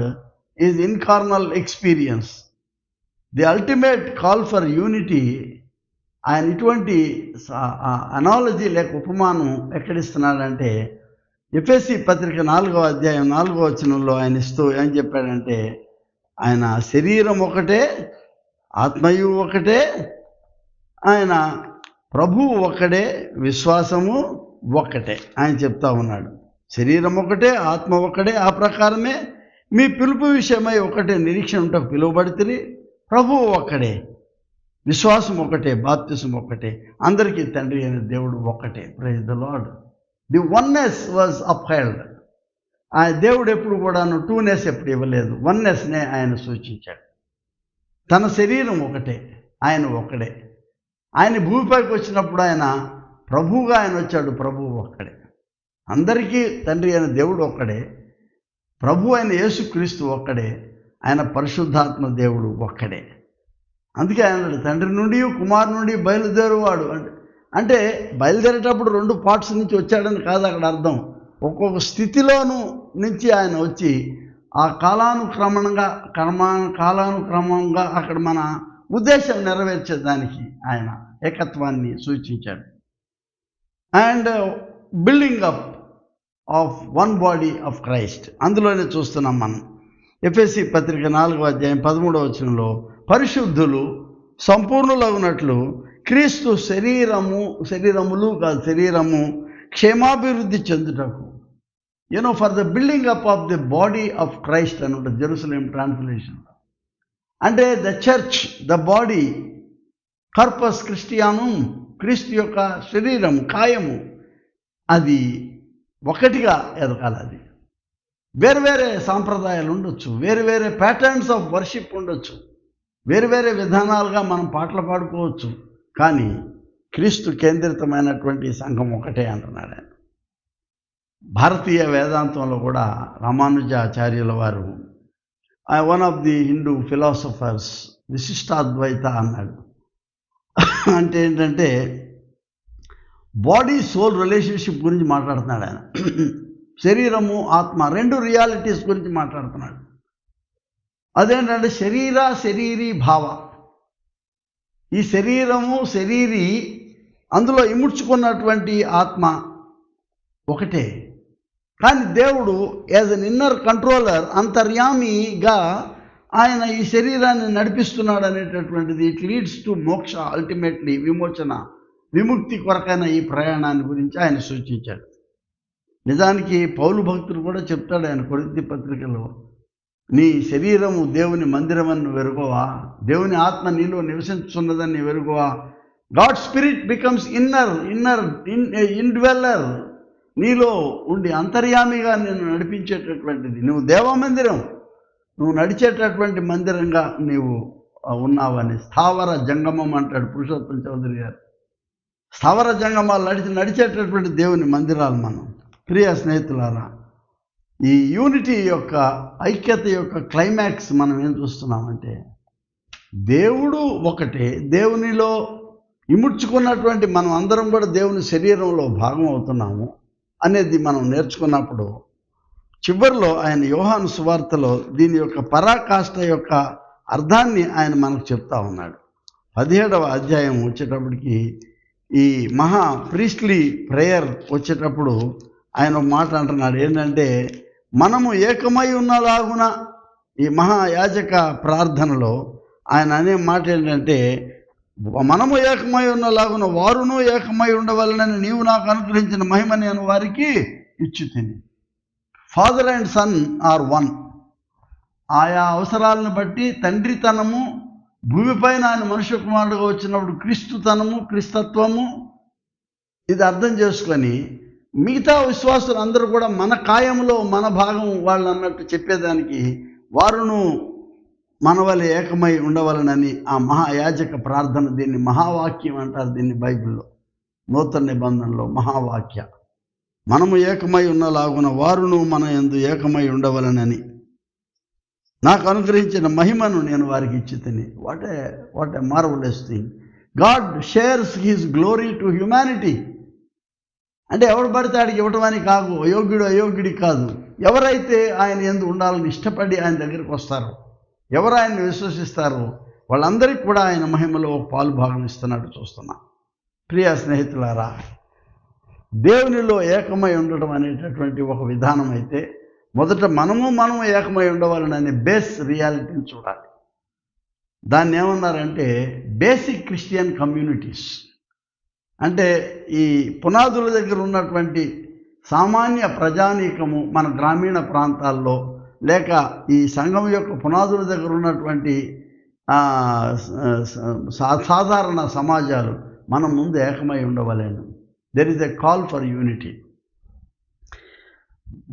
is incarnal experience. The ultimate call for unity, ఆయన ఇటువంటి అనాలజీ లేక ఉపమానం ఎక్కడిస్తున్నాడంటే ఎఫెసీ పత్రిక 4వ అధ్యాయం 4వ వచనంలో ఆయన ఇస్తూ ఏం చెప్పాడంటే, ఆయన శరీరం ఒకటే, ఆత్మయు ఒకటే, ఆయన ప్రభువు ఒకడే, విశ్వాసము ఒక్కటే ఆయన చెప్తా ఉన్నాడు. శరీరం ఒకటే, ఆత్మ ఒకటే, ఆ ప్రకారమే మీ పిలుపు విషయమై ఒకటే నిరీక్షణ ఉంటకు పిలువబడితే, ప్రభువు ఒక్కడే, విశ్వాసం ఒకటే, బాప్తిసం ఒకటే, అందరికీ తండ్రి అయిన దేవుడు ఒక్కటే. Praise the Lord. The oneness was upheld. ఆ దేవుడు ఎప్పుడు కూడాను టూనెస్ ఎప్పుడు ఇవ్వలేదు, వన్నెస్నే ఆయన సూచించాడు. తన శరీరం ఒకటే, ఆయన ఒక్కడే. ఆయన భూమిపైకి వచ్చినప్పుడు ఆయన ప్రభువుగా ఆయన వచ్చాడు, ప్రభువు ఒక్కడే. అందరికీ తండ్రి అయిన దేవుడు ఒక్కడే, ప్రభు అయిన యేసుక్రీస్తు ఒక్కడే, ఆయన పరిశుద్ధాత్మ దేవుడు ఒక్కడే. అందుకే ఆయన తండ్రి నుండి కుమారు నుండి బయలుదేరువాడు అంటే బయలుదేరేటప్పుడు 2 పార్ట్స్ నుంచి వచ్చాడని కాదు అక్కడ అర్థం. ఒక్కొక్క స్థితిలోనూ నుంచి ఆయన వచ్చి ఆ కాలానుక్రమంగా అక్కడ మన ఉద్దేశం నెరవేర్చేదానికి ఆయన ఏకత్వాన్ని సూచించాడు. And building up of one body of Christ, అందులోనే చూస్తున్నాం మనం. ఎఫెసీ పత్రిక 4వ అధ్యాయం 13వ వచనంలో, పరిశుద్ధులు సంపూర్ణులగునట్లు క్రీస్తు శరీరము క్షేమాభివృద్ధి చెందుటకు, for the building up of the body of Christ అని ఉంటుంది జెరూసలేం ట్రాన్స్లేషన్. అంటే ద చర్చ్, ద బాడీ, కర్పస్ క్రిస్టియాను, క్రీస్తు యొక్క శరీరం, కాయము, అది ఒకటిగా ఎదగాలి. అది వేరు వేరే సాంప్రదాయాలు ఉండొచ్చు, వేరు వేరే ప్యాటర్న్స్ ఆఫ్ వర్షిప్ ఉండొచ్చు, వేరు వేరే విధానాలుగా మనం పాటలు పాడుకోవచ్చు, కానీ క్రీస్తు కేంద్రితమైనటువంటి సంఘం ఒకటే అంటున్నాడు ఆయన. భారతీయ వేదాంతంలో కూడా రామానుజాచార్యుల వారు, one of the Hindu philosophers, Vishishtadvaita అన్నాడు. అంటే ఏంటంటే బాడీ సోల్ రిలేషన్షిప్ గురించి మాట్లాడుతున్నాడు ఆయన. శరీరము ఆత్మ 2 రియాలిటీస్ గురించి మాట్లాడుతున్నాడు. అదేంటంటే శరీరీ భావ. ఈ శరీరము శరీరీ, అందులో ఇముడ్చుకున్నటువంటి ఆత్మ ఒకటే. కానీ దేవుడు యాజ్ అన్ ఇన్నర్ కంట్రోలర్, అంతర్యామిగా ఆయన ఈ శరీరాన్ని నడిపిస్తున్నాడు అనేటటువంటిది. ఇట్ లీడ్స్ టు మోక్ష, అల్టిమేట్లీ విమోచన, విముక్తి కొరకైన ఈ ప్రయాణాన్ని గురించి ఆయన సూచించాడు. నిజానికి పౌలు భక్తుడు కూడా చెప్తాడు ఆయన కొరింథీ పత్రికలో, నీ శరీరము దేవుని మందిరమని నువ్వు ఎరుగవా, దేవుని ఆత్మ నీలో నివసించున్నదని నువ్వు ఎరుగవా. గాడ్ స్పిరిట్ బికమ్స్ ఇన్డ్వెల్లర్, నీలో ఉండి అంతర్యామిగా నేను నడిపించేటటువంటిది. నువ్వు దేవమందిరం, నువ్వు నడిచేటటువంటి మందిరంగా నీవు ఉన్నావని. స్థావర జంగమం అంటాడు పురుషోత్తం చౌదరి గారు. స్థావర జంగమాలు నడిచేటటువంటి దేవుని మందిరాలు మనం. ప్రియ స్నేహితులారా, ఈ యూనిటీ యొక్క, ఐక్యత యొక్క క్లైమాక్స్ మనం ఏం చూస్తున్నామంటే, దేవుడు ఒకటే, దేవునిలో ఇముడ్చుకున్నటువంటి మనం అందరం కూడా దేవుని శరీరంలో భాగం అవుతున్నాము అనేది మనం నేర్చుకున్నప్పుడు, చివరిలో ఆయన యోహాను సువార్తలో దీని యొక్క పరాకాష్ఠ యొక్క అర్థాన్ని ఆయన మనకు చెప్తా ఉన్నాడు. 17వ అధ్యాయం వచ్చేటప్పటికి ఈ మహా ప్రీస్ట్లీ ప్రేయర్ వచ్చేటప్పుడు ఆయన ఒక మాట అంటున్నాడు. ఏంటంటే, మనము ఏకమై ఉన్నలాగున, ఈ మహాయాజక ప్రార్థనలో ఆయన అనే మాట ఏంటంటే, మనము ఏకమై ఉన్నలాగున వారును ఏకమై ఉండవలనని నీవు నాకు అనుగ్రహించిన మహిమ నేను వారికి ఇచ్చుతిని. Father and son are one. ఆయా అవసరాలను బట్టి తండ్రితనము, భూమిపైన ఆయన మనుష్య కుమారుడుగా వచ్చినప్పుడు క్రీస్తుతనము, క్రీస్తత్వము, ఇది అర్థం చేసుకొని మిగతా విశ్వాసులు అందరూ కూడా మన కాయంలో మన భాగం వాళ్ళు అన్నట్టు చెప్పేదానికి, వారును మన వలె ఏకమై ఉండవలనని ఆ మహాయాజక ప్రార్థన, దీన్ని మహావాక్యం అంటారు. దీన్ని బైబిల్లో నూతన నిబంధనలో మహావాక్య. మనము ఏకమై ఉన్నలాగున వారును మన యందు ఏకమై ఉండవలనని నాకు అనుగ్రహించిన మహిమను నేను వారికి ఇచ్చితిని. What a marvellous thing. God shares his glory to humanity. అంటే ఎవడు పడితే ఆడికి ఇవ్వటమని కాదు, అయోగ్యుడి కాదు. ఎవరైతే ఆయన యందు ఉండాలని ఇష్టపడి ఆయన దగ్గరికి వస్తారో, ఎవరు ఆయన్ని విశ్వసిస్తారో వాళ్ళందరికీ కూడా ఆయన మహిమలో పాలు భాగం ఇస్తున్నట్టు చూస్తున్నాం. ప్రియ స్నేహితులారా, దేవునిలో ఏకమై ఉండటం అనేటటువంటి ఒక విధానం అయితే, మొదట మనము ఏకమై ఉండవాలనే బేస్ రియాలిటీని చూడాలి. దాన్ని ఏమన్నారంటే బేసిక్ క్రిస్టియన్ కమ్యూనిటీస్. అంటే ఈ పునాదుల దగ్గర ఉన్నటువంటి సామాన్య ప్రజానీకము మన గ్రామీణ ప్రాంతాల్లో, లేక ఈ సంఘం యొక్క పునాదుల దగ్గర ఉన్నటువంటి సాధారణ సమాజాలు మనం ముందు ఏకమై ఉండవలేను. There is a call for unity.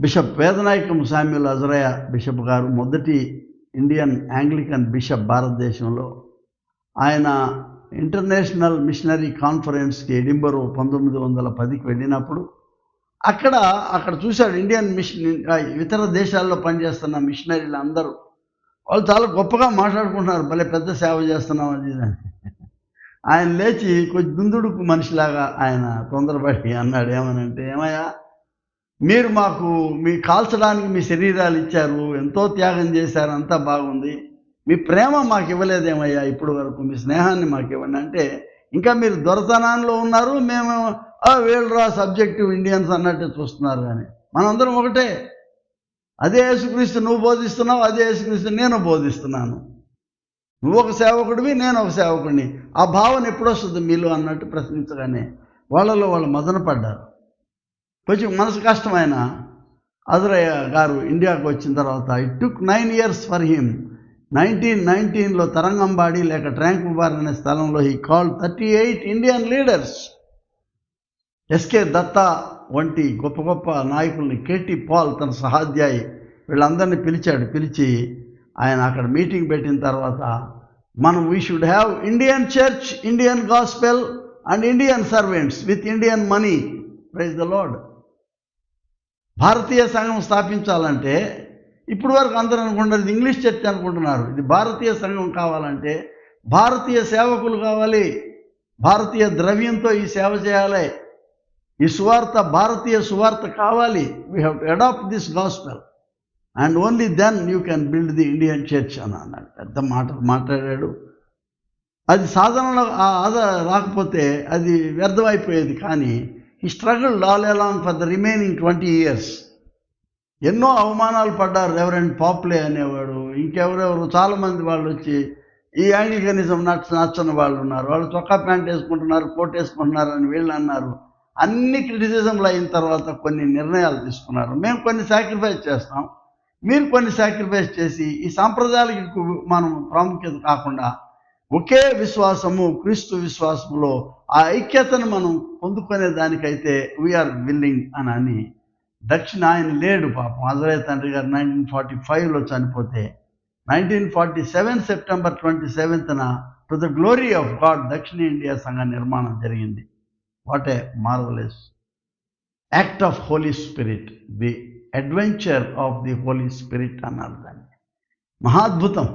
Bishop Vedanayagam Samuel Azariah bishop గారు మొదటి ఇండియన్ యాంగ్లికన్ బిషప్ భారతదేశంలో. ఆయన ఇంటర్నేషనల్ మిషనరీ కాన్ఫరెన్స్కి ఎడింబరో 1910కి వెళ్ళినప్పుడు అక్కడ చూశాడు ఇండియన్ ఇతర దేశాల్లో పనిచేస్తున్న మిషనరీలు అందరూ. వాళ్ళు చాలా గొప్పగా మాట్లాడుకుంటున్నారు, భలే పెద్ద సేవ చేస్తున్నాం అది. ఆయన లేచి కొంచెం దుందుడుకు మనిషిలాగా ఆయన తొందరపడి అన్నాడు, ఏమనంటే, ఏమయ్యా, మీరు మాకు మీ కాల్చడానికి మీ శరీరాలు ఇచ్చారు, ఎంతో త్యాగం చేశారు, అంతా బాగుంది, మీ ప్రేమ మాకు ఇవ్వలేదేమయ్యా ఇప్పుడు వరకు, మీ స్నేహాన్ని మాకు ఇవ్వండి అంటే, ఇంకా మీరు దొరతనాల్లో ఉన్నారు, మేము వీళ్ళరా సబ్జెక్టివ్ ఇండియన్స్ అన్నట్టు చూస్తున్నారు. కానీ మనందరం ఒకటే. అదే యేసుక్రీస్తు నువ్వు బోధిస్తున్నావు, అదే యేసుక్రీస్తు నేను బోధిస్తున్నాను. నువ్వు ఒక సేవకుడివి, నేను ఒక సేవకుడిని. ఆ భావన ఎప్పుడొస్తుంది మీలో అన్నట్టు ప్రశ్నించగానే వాళ్ళు మదన పడ్డారు. కొంచెం మనసు కష్టమైన అజరయ్య గారు ఇండియాకు వచ్చిన తర్వాత it took 9 years for him. 1919లో తరంగంబాడి లేక ట్రాంక్బార్ అనే స్థలంలో he called 38 Indian leaders. S K Datta వంటి గొప్ప గొప్ప నాయకుల్ని, కేటీ పాల్ తన సహాధ్యాయి, వీళ్ళందరినీ పిలిచి ఆయన అక్కడ మీటింగ్ పెట్టిన తర్వాత, we should have Indian church, Indian gospel and Indian servants with Indian money. Praise the Lord. భారతీయ సంఘం స్థాపించాలంటే ఇప్పుడు వరకు అందరూ అనుకుంటారు ఇది ఇంగ్లీష్ చర్చ్ అనుకుంటున్నారు. ఇది భారతీయ సంఘం కావాలంటే భారతీయ సేవకులు కావాలి, భారతీయ ద్రవ్యంతో ఈ సేవ చేయాలి, ఈ సువార్త భారతీయ సువార్త కావాలి. We have to adopt this gospel and only then you can build the Indian church అని అన్నాడు. పెద్ద మాట్లాడాడు. అది సాధనలో రాకపోతే అది వ్యర్థమైపోయేది. కానీ ఈ struggle all along for the remaining 20 years. ఎన్నో అవమానాలు పడ్డారు. రెవరెండ్ పాప్లే అనేవాడు, ఇంకెవరెవరు చాలామంది వాళ్ళు వచ్చి ఈ యాంగ్లికనిజం నచ్చని వాళ్ళు ఉన్నారు, వాళ్ళు చొక్కా ప్యాంట్ వేసుకుంటున్నారు, కోట్ వేసుకుంటున్నారు అని వీళ్ళు అన్నారు. అన్ని క్రిటిసిజంలు అయిన తర్వాత కొన్ని నిర్ణయాలు తీసుకున్నారు. మేము కొన్ని సాక్రిఫైస్ చేస్తాం, మీరు కొన్ని సాక్రిఫైస్ చేసి ఈ సాంప్రదాయాలకు మనం ప్రాముఖ్యత కాకుండా ఒకే విశ్వాసము, క్రీస్తు విశ్వాసములో ఆ ఐక్యతను మనం పొందుకునే దానికైతే వీఆర్ విల్లింగ్ అని దక్షిణ ఆయన లేడు పాపం. అజరయ్య తండ్రి గారు 1945లో చనిపోతే 1947 September 27న to the glory of God దక్షిణ ఇండియా సంఘ నిర్మాణం జరిగింది. What a marvellous act of holy spirit, the adventure of the Holi spirit అన్నారు దాన్ని. మహాద్భుతం,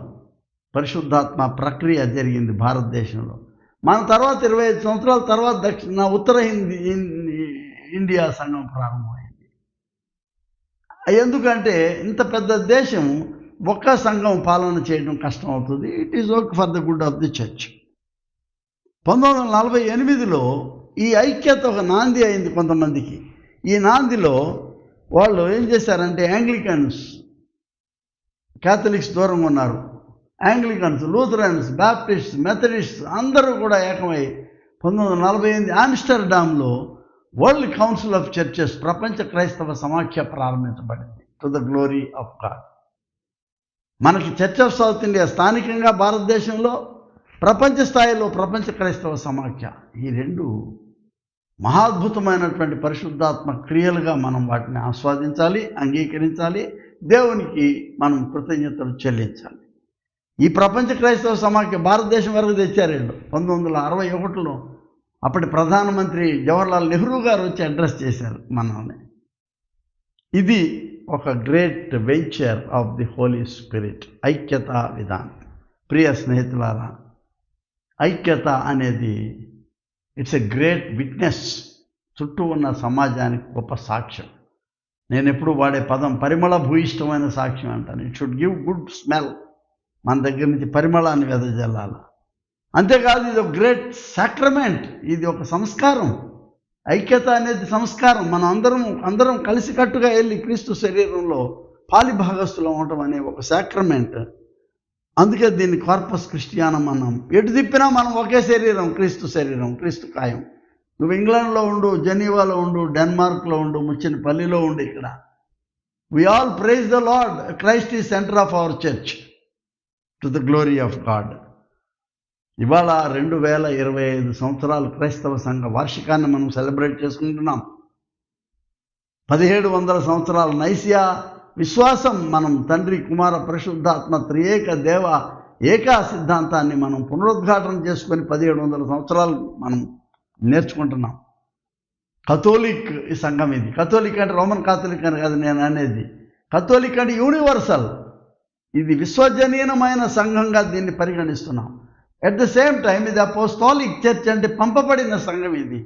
పరిశుద్ధాత్మ ప్రక్రియ జరిగింది భారతదేశంలో. మన తర్వాత 25 సంవత్సరాల తర్వాత ఉత్తర ఇండియా సంఘం ప్రారంభమైంది. ఎందుకంటే ఇంత పెద్ద దేశం ఒక్క సంఘం పాలన చేయడం కష్టం అవుతుంది. It is work for the good of the church. 1948లో ఈ ఐక్యత ఒక నాంది అయింది కొంతమందికి. ఈ నాందిలో వాళ్ళు ఏం చేశారంటే యాంగ్లికన్స్, క్యాథలిక్స్ దూరంగా ఉన్నారు, యాంగ్లికన్స్, లూథరన్స్, బ్యాప్టిస్ట్, మెథడిస్ట్ అందరూ కూడా ఏకమై 1948 ఆమ్స్టర్డామ్లో వరల్డ్ కౌన్సిల్ ఆఫ్ చర్చెస్, ప్రపంచ క్రైస్తవ సమాఖ్య ప్రారంభించబడింది. To the glory of God. మనకి చర్చ్ ఆఫ్ సౌత్ ఇండియా స్థానికంగా భారతదేశంలో, ప్రపంచ స్థాయిలో ప్రపంచ క్రైస్తవ సమాఖ్య. ఈ రెండు మహాద్భుతమైనటువంటి పరిశుద్ధాత్మ క్రియలుగా మనం వాటిని ఆస్వాదించాలి, అంగీకరించాలి, దేవునికి మనం కృతజ్ఞతలు చెల్లించాలి. ఈ ప్రపంచ క్రైస్తవ సమాఖ్య భారతదేశం వరకు తెచ్చారు 1961లో. అప్పటి ప్రధానమంత్రి జవహర్లాల్ నెహ్రూ గారు వచ్చి అడ్రస్ చేశారు మనల్ని. ఇది ఒక great venture of the Holi Spirit, ఐక్యతా విధానం. ప్రియ స్నేహితులారా, ఐక్యత అనేది ఇట్స్ ఎ గ్రేట్ విట్నెస్ చుట్టూ ఉన్న సమాజానికి గొప్ప సాక్ష్యం. నేను ఎప్పుడు వాడే పదం పరిమళ భూయిష్టమైన సాక్ష్యం అంటాను. It should give good smell. మన దగ్గర నుంచి పరిమళాన్ని వెదజల్లాలి. అంతేకాదు ఇది ఒక గ్రేట్ సాక్రమెంట్, ఇది ఒక సంస్కారం. ఐక్యత అనేది సంస్కారం. మనం అందరం కలిసికట్టుగా వెళ్ళి క్రీస్తు శరీరంలో పాలిభాగస్తులు ఉండటం అనే ఒక సాక్రమెంట్. అందుకే దీన్ని కార్పస్ క్రిస్టియానం అన్నాం. ఎటు తిప్పినా మనం ఒకే శరీరం, క్రీస్తు శరీరం, క్రీస్తు కాయం. నువ్వు ఇంగ్లాండ్లో ఉండు, జెనీవాలో ఉండు, డెన్మార్క్లో ఉండు, ముచ్చినపల్లిలో ఉండు, ఇక్కడ we all praise the Lord. Christ is centre of our church to the glory of God. ఇవాళ 2025 సంవత్సరాలు క్రైస్తవ సంఘ వార్షికాన్ని మనం సెలబ్రేట్ చేసుకుంటున్నాం. 1700 సంవత్సరాల నైసియా విశ్వాసం, మనం తండ్రి కుమార పరిశుద్ధాత్మ త్రియేక దేవ ఏకా సిద్ధాంతాన్ని మనం పునరుద్ఘాటన చేసుకొని 1700 సంవత్సరాలు మనం నేర్చుకుంటున్నాం. కథోలిక్ ఈ సంఘం ఇది. కథోలిక్ అంటే రోమన్ కాథోలిక్ అని కాదు నేను అనేది. కథోలిక్ అంటే యూనివర్సల్. ఇది విశ్వజనీయమైన సంఘంగా దీన్ని పరిగణిస్తున్నాం. అట్ ద సేమ్ టైం ఇది అపోస్తోలిక్ చర్చ్ అంటే పంపబడిన సంఘం. ఇది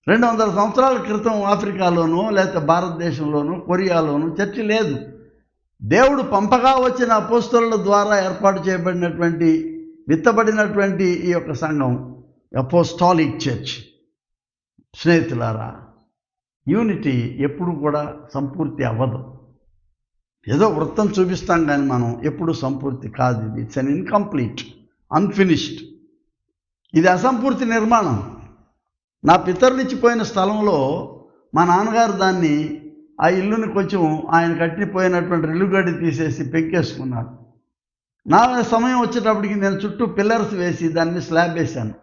200 సంవత్సరాల క్రితం ఆఫ్రికాలోనూ లేకపోతే భారతదేశంలోనూ కొరియాలోనూ చర్చి లేదు. దేవుడు పంపగా వచ్చిన అపోస్తలుల ద్వారా ఏర్పాటు చేయబడినటువంటి విత్తబడినటువంటి ఈ యొక్క సంఘం అపోస్టాలిక్ చర్చ్. స్నేహితులారా, యూనిటీ ఎప్పుడు కూడా సంపూర్తి అవ్వదు. ఏదో వృత్తం చూపిస్తాం కానీ మనం ఎప్పుడు సంపూర్తి కాదు. ఇది ఇట్స్ అన్ ఇన్కంప్లీట్, అన్ఫినిష్డ్. ఇది అసంపూర్తి నిర్మాణం. నా పితరులు ఇచ్చిపోయిన స్థలంలో మా నాన్నగారు దాన్ని, ఆ ఇల్లుని కొంచెం ఆయన కట్టిపోయినటువంటి రిల్లుగడ్డి తీసేసి పెంకేసుకున్నాడు. నా సమయం వచ్చేటప్పటికి నేను చుట్టూ పిల్లర్స్ వేసి దాన్ని స్లాబ్ వేశాను.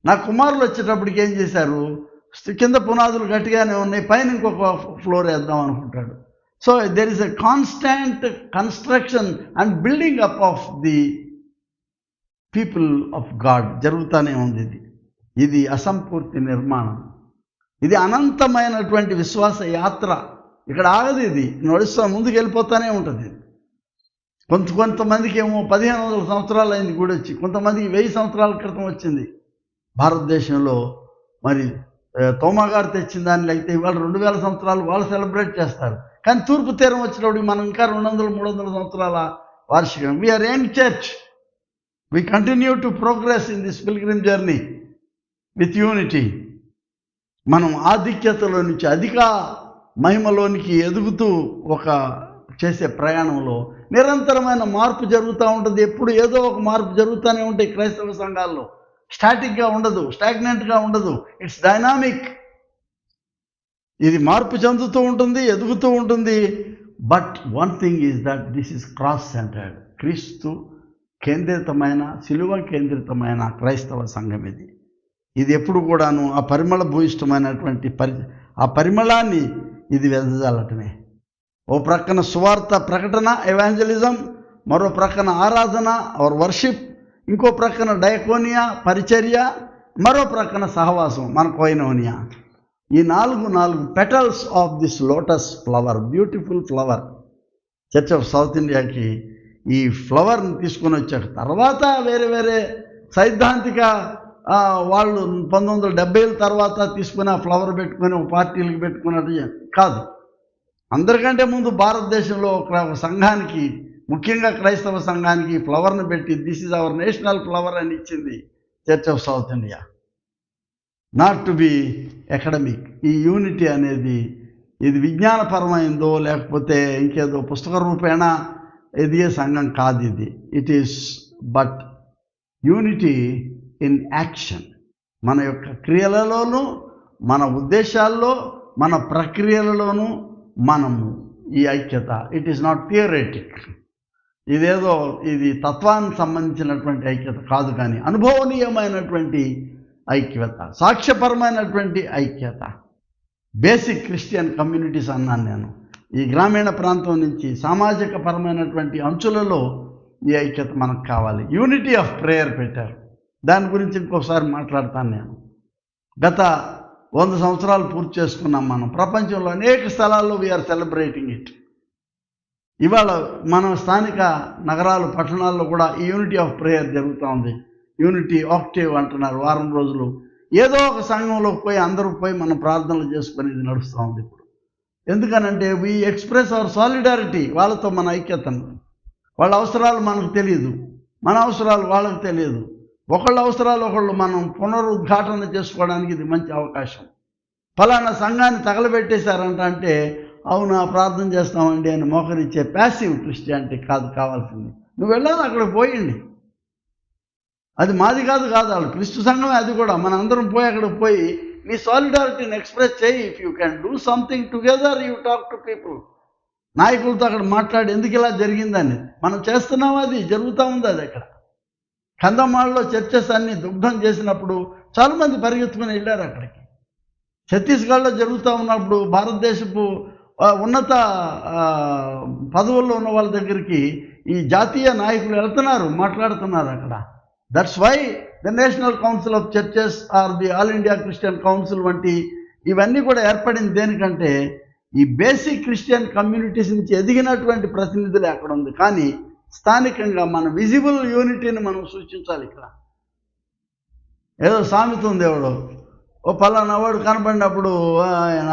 నా కుమారులు వచ్చేటప్పటికి ఏం చేశారు, కింద పునాదులు గట్టిగానే ఉన్నాయి, పైన ఇంకొక ఫ్లోర్ వేద్దాం అనుకుంటాడు. So there is a constant construction and building up of the people of God జరుగుతూనే ఉంది. ఇది అసంపూర్తి నిర్మాణం. ఇది అనంతమైనటువంటి విశ్వాస యాత్ర. ఇక్కడ ఆగదు. ఇది నడుస్తూ ముందుకు వెళ్ళిపోతూనే ఉంటుంది. కొంతమందికి ఏమో 1500 సంవత్సరాలు అయింది కూడా వచ్చి, కొంతమందికి 1000 సంవత్సరాల క్రితం వచ్చింది. భారతదేశంలో మరి తోమా గారు తెచ్చిన దాన్ని అయితే ఇవాళ 2000 సంవత్సరాలు వాళ్ళు సెలబ్రేట్ చేస్తారు. కానీ తూర్పు తీరం వచ్చినప్పుడు మనం ఇంకా 200-300 సంవత్సరాల వార్షికం. We are young church. We continue to progress in this pilgrim journey with unity. మనం ఆధిక్యతలో నుంచి అధిక మహిమలోనికి ఎదుగుతూ ఒక చేసే ప్రయాణంలో నిరంతరమైన మార్పు జరుగుతూ ఉంటుంది. ఎప్పుడు ఏదో ఒక మార్పు జరుగుతూనే ఉంటాయి క్రైస్తవ సంఘాల్లో. స్టాటిక్గా ఉండదు, స్టాగ్నెంట్గా ఉండదు. It's dynamic. ఇది మార్పు చెందుతూ ఉంటుంది, ఎదుగుతూ ఉంటుంది. But one thing is that this is cross centred. క్రీస్తు కేంద్రితమైన, శిలువ కేంద్రితమైన క్రైస్తవ సంఘం ఇది. ఇది ఎప్పుడు కూడాను ఆ పరిమళ భూయిష్టమైనటువంటి ఆ పరిమళాన్ని ఇది వెదజల్లటమే. ఓ ప్రక్కన సువార్త ప్రకటన, ఎవాంజలిజం, మరో ప్రక్కన ఆరాధన ఆర్ వర్షిప్, ఇంకో ప్రక్కన డయకోనియా పరిచర్య, మరో ప్రక్కన సహవాసం మన కోయినోనియా. ఈ నాలుగు petals of this lotus flower, beautiful flower. Church of south ఇండియాకి ఈ ఫ్లవర్ని తీసుకొని వచ్చాక తర్వాత వేరే సైద్ధాంతిక వాళ్ళు 1970 తర్వాత తీసుకుని ఆ ఫ్లవర్ పెట్టుకొని ఒక పార్టీలకు పెట్టుకున్నట్టు కాదు. అందరికంటే ముందు భారతదేశంలో ఒక సంఘానికి, ముఖ్యంగా క్రైస్తవ సంఘానికి ఫ్లవర్ని పెట్టి this is our national flower అని ఇచ్చింది church of south India. Not to be academic. ఈ యూనిటీ అనేది ఇది విజ్ఞానపరమైందో లేకపోతే ఇంకేదో పుస్తక రూపేణ ఎదిగే సంఘం కాదు ఇది. It is but unity in action. మన యొక్క క్రియలలోనూ, మన ఉద్దేశాల్లో, మన ప్రక్రియలలోనూ మనము ఈ ఐక్యత. It is not theoretic. ఇదేదో ఇది తత్వానికి సంబంధించినటువంటి ఐక్యత కాదు, కానీ అనుభవనీయమైనటువంటి ఐక్యత, సాక్ష్యపరమైనటువంటి ఐక్యత. బేసిక్ క్రిస్టియన్ కమ్యూనిటీస్ అన్నాను నేను. ఈ గ్రామీణ ప్రాంతం నుంచి సామాజిక పరమైనటువంటి అంచులలో ఈ ఐక్యత మనకు కావాలి. యూనిటీ ఆఫ్ ప్రేయర్ పెట్టారు. దాని గురించి ఇంకోసారి మాట్లాడతాను నేను. గత 100 సంవత్సరాలు పూర్తి చేసుకున్నాం మనం. ప్రపంచంలో అనేక స్థలాల్లో వీఆర్ సెలబ్రేటింగ్ ఇట్. ఇవాళ మన స్థానిక నగరాలు, పట్టణాల్లో కూడా ఈ యూనిటీ ఆఫ్ ప్రేయర్ జరుగుతూ ఉంది. యూనిటీ ఆక్టేవ్ అంటున్నారు. వారం రోజులు ఏదో ఒక సంఘంలోకి పోయి అందరూ పోయి మనం ప్రార్థనలు చేసుకొని ఇది నడుస్తూ ఉంది ఇప్పుడు. ఎందుకనంటే వీ ఎక్స్ప్రెస్ అవర్ సాలిడారిటీ, వాళ్ళతో మన ఐక్యతను. వాళ్ళ అవసరాలు మనకు తెలియదు, మన అవసరాలు వాళ్ళకు తెలియదు. ఒకళ్ళ అవసరాలు ఒకళ్ళు మనం పునరుద్ఘాటన చేసుకోవడానికి ఇది మంచి అవకాశం. ఫలానా సంఘాన్ని తగలబెట్టేశారంట అంటే అవునా ప్రార్థన చేస్తామండి అని మోకరిచ్చే ప్యాసివ్ క్రిస్టియానిటీ కాదు కావాల్సింది. నువ్వు వెళ్ళాలి అక్కడికి పోయిండి. అది మాది కాదు వాళ్ళు క్రీస్తు సంఘమే. అది కూడా మన అందరం పోయి అక్కడికి పోయి నీ సాలిడారిటీని ఎక్స్ప్రెస్ చేయి. If you can do something together, you talk to people. నాయకులతో అక్కడ మాట్లాడి ఎందుకు ఇలా జరిగిందని. మనం చేస్తున్నాం, అది జరుగుతూ ఉంది. అది అక్కడ కందమాళ్ళలో చర్చెస్ అన్ని దుగ్ధం చేసినప్పుడు చాలామంది పరిగెత్తుకుని వెళ్ళారు అక్కడికి. ఛత్తీస్గఢ్లో జరుగుతూ ఉన్నప్పుడు భారతదేశపు ఉన్నత పదవుల్లో ఉన్న వాళ్ళ దగ్గరికి ఈ జాతీయ నాయకులు వెళ్తున్నారు, మాట్లాడుతున్నారు అక్కడ. That's why the National Council of Churches or the All India Christian Council వంటి ఇవన్నీ కూడా ఏర్పడింది దేనికంటే ఈ బేసిక్ క్రిస్టియన్ కమ్యూనిటీస్ నుంచి ఎదిగినటువంటి ప్రతినిధులే అక్కడ ఉంది. కానీ స్థానికంగా మన విజిబుల్ యూనిటీని మనం సూచించాలి. ఇక్కడ ఏదో సామెత ఉంది, ఎవడో ఓ పలానా వాడు కనబడినప్పుడు ఆయన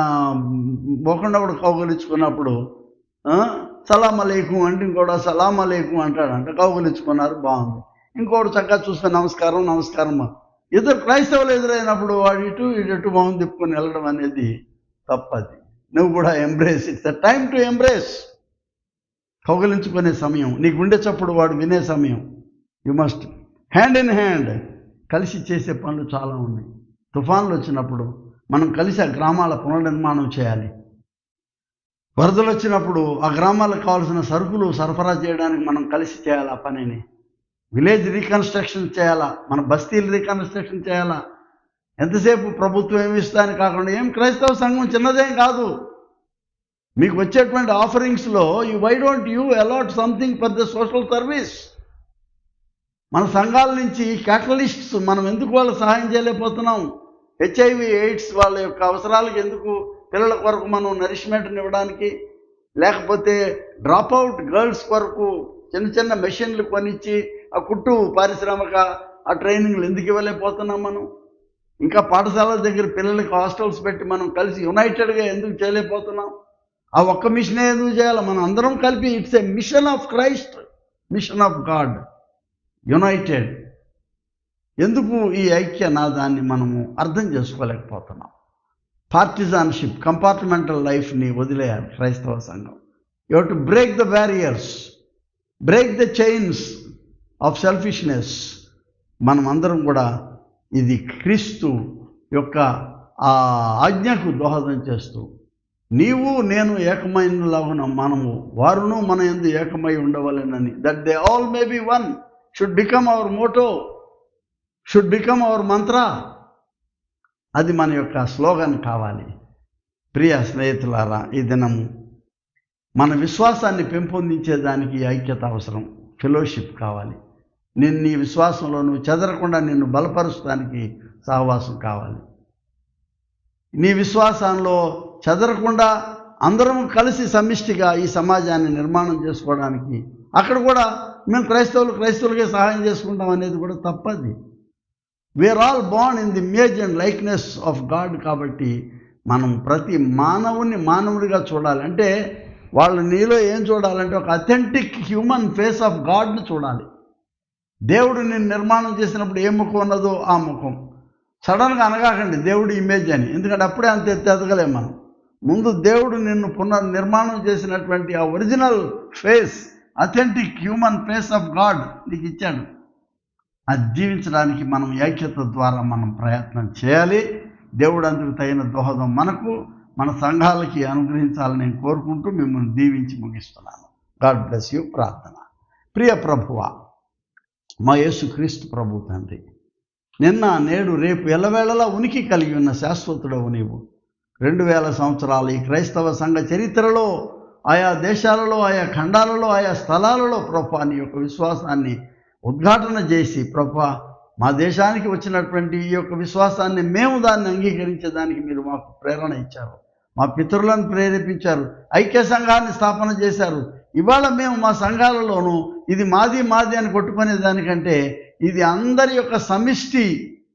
ఒకడొకడు కౌగులించుకున్నప్పుడు సలాం అలైకుం అంటే ఇంకోటి సలాం అలైకుం అంటాడంట. కౌగులించుకున్నారు, బాగుంది. ఇంకోటి చక్కగా చూస్తే నమస్కారం నమస్కారం. ఇద్దరు క్రైస్తవులు ఎదురైనప్పుడు వాడు ఇటు మొహం తిప్పుకొని వెళ్ళడం అనేది తప్పది. నువ్వు కూడా embrace, it's the time to embrace. కౌగిలించుకునే సమయం, నీ గుండె చప్పుడు వాడు వినే సమయం. You must hand in hand కలిసి చేసే పనులు చాలా ఉన్నాయి. తుఫాన్లు వచ్చినప్పుడు మనం కలిసి ఆ గ్రామాల పునర్నిర్మాణం చేయాలి. వరదలు వచ్చినప్పుడు ఆ గ్రామాలకు కావాల్సిన సరుకులు సరఫరా చేయడానికి మనం కలిసి చేయాలి ఆ పనిని. విలేజ్ రీకన్స్ట్రక్షన్ చేయాలా, మన బస్తీలు రీకన్స్ట్రక్షన్ చేయాలా. ఎంతసేపు ప్రభుత్వం ఏమి ఇస్తాని కాకుండా, ఏం క్రైస్తవ సంఘం చిన్నదేం కాదు. మీకు వచ్చేటువంటి ఆఫరింగ్స్లో why don't you allot something for the social service? మన సంఘాల నుంచి క్యాటలిస్ట్స్ మనం ఎందుకు వాళ్ళు సహాయం చేయలేకపోతున్నాం? HIV AIDS వాళ్ళ యొక్క అవసరాలకు ఎందుకు పిల్లల కొరకు మనం నరిష్మెంట్ని ఇవ్వడానికి, లేకపోతే డ్రాప్అవుట్ గర్ల్స్ కొరకు చిన్న చిన్న మెషిన్లు కొనిచ్చి ఆ కుట్టు పారిశ్రామిక ఆ ట్రైనింగ్లు ఎందుకు ఇవ్వలేకపోతున్నాం మనం? ఇంకా పాఠశాలల దగ్గర పిల్లలకి హాస్టల్స్ పెట్టి మనం కలిసి యునైటెడ్గా ఎందుకు చేయలేకపోతున్నాం? ఆ ఒక్క మిషనే ఎందుకు చేయాలి? మనం అందరం కలిపి it's a machine of Christ, machine of God, United. ఎందుకు ఈ ఐక్యనాదాన్ని మనము అర్థం చేసుకోలేకపోతున్నాం? పార్టిజాన్షిప్, కంపార్ట్మెంటల్ లైఫ్ని వదిలేయాలి క్రైస్తవ సంఘం. You have to break the barriers, break the chains of selfishness. మనం అందరం కూడా ఇది క్రీస్తు యొక్క ఆ ఆజ్ఞకు దోహదం చేస్తూ నీవు నేను ఏకమైనలాగున మనము వారును మన యందు ఏకమై ఉండవలెనని, that they all may be one should become our motto, should become our mantra. అది మన యొక్క స్లోగన్ కావాలి. ప్రియ స్నేహితులారా, ఈ దినము మన విశ్వాసాన్ని పెంపొందించేదానికి ఐక్యత అవసరం, ఫెలోషిప్ కావాలి. నీ విశ్వాసంలో నువ్వు చెదరకుండా నిన్ను బలపరుచడానికి సహవాసం కావాలి. నీ విశ్వాసంలో చెదరకుండా అందరం కలిసి సమిష్టిగా ఈ సమాజాన్ని నిర్మాణం చేసుకోవడానికి, అక్కడ కూడా మేము క్రైస్తవులకే సహాయం చేసుకుంటాం అనేది కూడా తప్పది. We are all born in the image and likeness of God. కాబట్టి మనం ప్రతి మానవుని మానవుడిగా చూడాలి. అంటే వాళ్ళు నీలో ఏం చూడాలంటే ఒక అథెంటిక్ హ్యూమన్ ఫేస్ ఆఫ్ గాడ్ని చూడాలి. దేవుడు నిన్ను నిర్మాణం చేసినప్పుడు ఏ ముఖం ఉన్నదో ఆ ముఖం. సడన్గా అనగాకండి దేవుడి ఇమేజ్ అని, ఎందుకంటే అప్పుడే అంత ఎదగలేం మనం. ముందు దేవుడు నిన్ను పునర్నిర్మాణం చేసినటువంటి ఆ original face, authentic human face of God నీకు ఇచ్చాడు. అది జీవించడానికి మనం ఐక్యత ద్వారా మనం ప్రయత్నం చేయాలి. దేవుడు అందుకు తగిన దోహదం మనకు మన సంఘాలకి అనుగ్రహించాలని నేను కోరుకుంటూ మిమ్మల్ని దీవించి ముగిస్తున్నాను. God bless you. ప్రార్థన. ప్రియ ప్రభువా, మా యేసుక్రీస్తు ప్రభు తండ్రి, నిన్న నేడు రేపు ఎల్లవేళలా ఉనికి కలిగి ఉన్న శాశ్వతుడవు నీవు. 2000 సంవత్సరాలు ఈ క్రైస్తవ సంఘ చరిత్రలో ఆయా దేశాలలో, ఆయా ఖండాలలో, ఆయా స్థలాలలో ప్రభా నీ యొక్క విశ్వాసాన్ని ఉద్ఘాటన చేసి ప్రభా మా దేశానికి వచ్చినటువంటి ఈ యొక్క విశ్వాసాన్ని మేము దాన్ని అంగీకరించేదానికి మీరు మాకు ప్రేరణ ఇచ్చారు. మా పితరులను ప్రేరేపించారు, ఐక్య సంఘాన్ని స్థాపన చేశారు. ఇవాళ మేము మా సంఘాలలోనూ ఇది మాది మాది అని కొట్టుకునే దానికంటే ఇది అందరి యొక్క సమిష్టి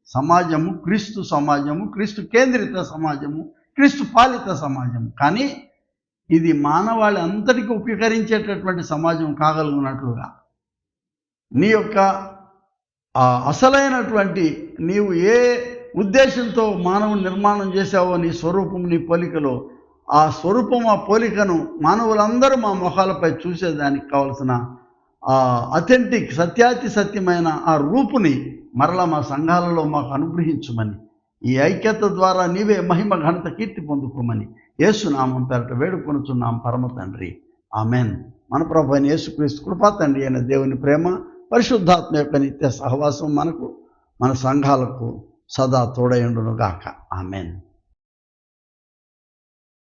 సమాజము క్రీస్తు సమాజము, క్రీస్తు కేంద్రిత సమాజము, క్రీస్తు పాలిత సమాజం. కానీ ఇది మానవాళి అంతటికీ ఉపకరించేటటువంటి సమాజం కాగలిగినట్లుగా నీ యొక్క అసలైనటువంటి నీవు ఏ ఉద్దేశంతో మానవుని నిర్మాణం చేశావో, నీ స్వరూపం నీ పోలికలో, ఆ స్వరూపం ఆ పోలికను మానవులందరూ మా మొహాలపై చూసేదానికి కావలసిన అథెంటిక్ సత్యాతి సత్యమైన ఆ రూపుని మరలా మా సంఘాలలో మాకు అనుగ్రహించుమని, ఈ ఐక్యత ద్వారా నీవే మహిమ ఘనత కీర్తి పొందుకోమని యేసునామం పేరట వేడుకొనుచున్నాం పరమ తండ్రి. ఆమెన్. మన ప్రభు అయిన యేసుక్రీస్తు కృపా తండ్రి అయిన దేవుని ప్రేమ, పరిశుద్ధాత్మ యొక్క నిత్య సహవాసం మనకు మన సంఘాలకు సదా తోడయుండును గాక. ఆమెన్.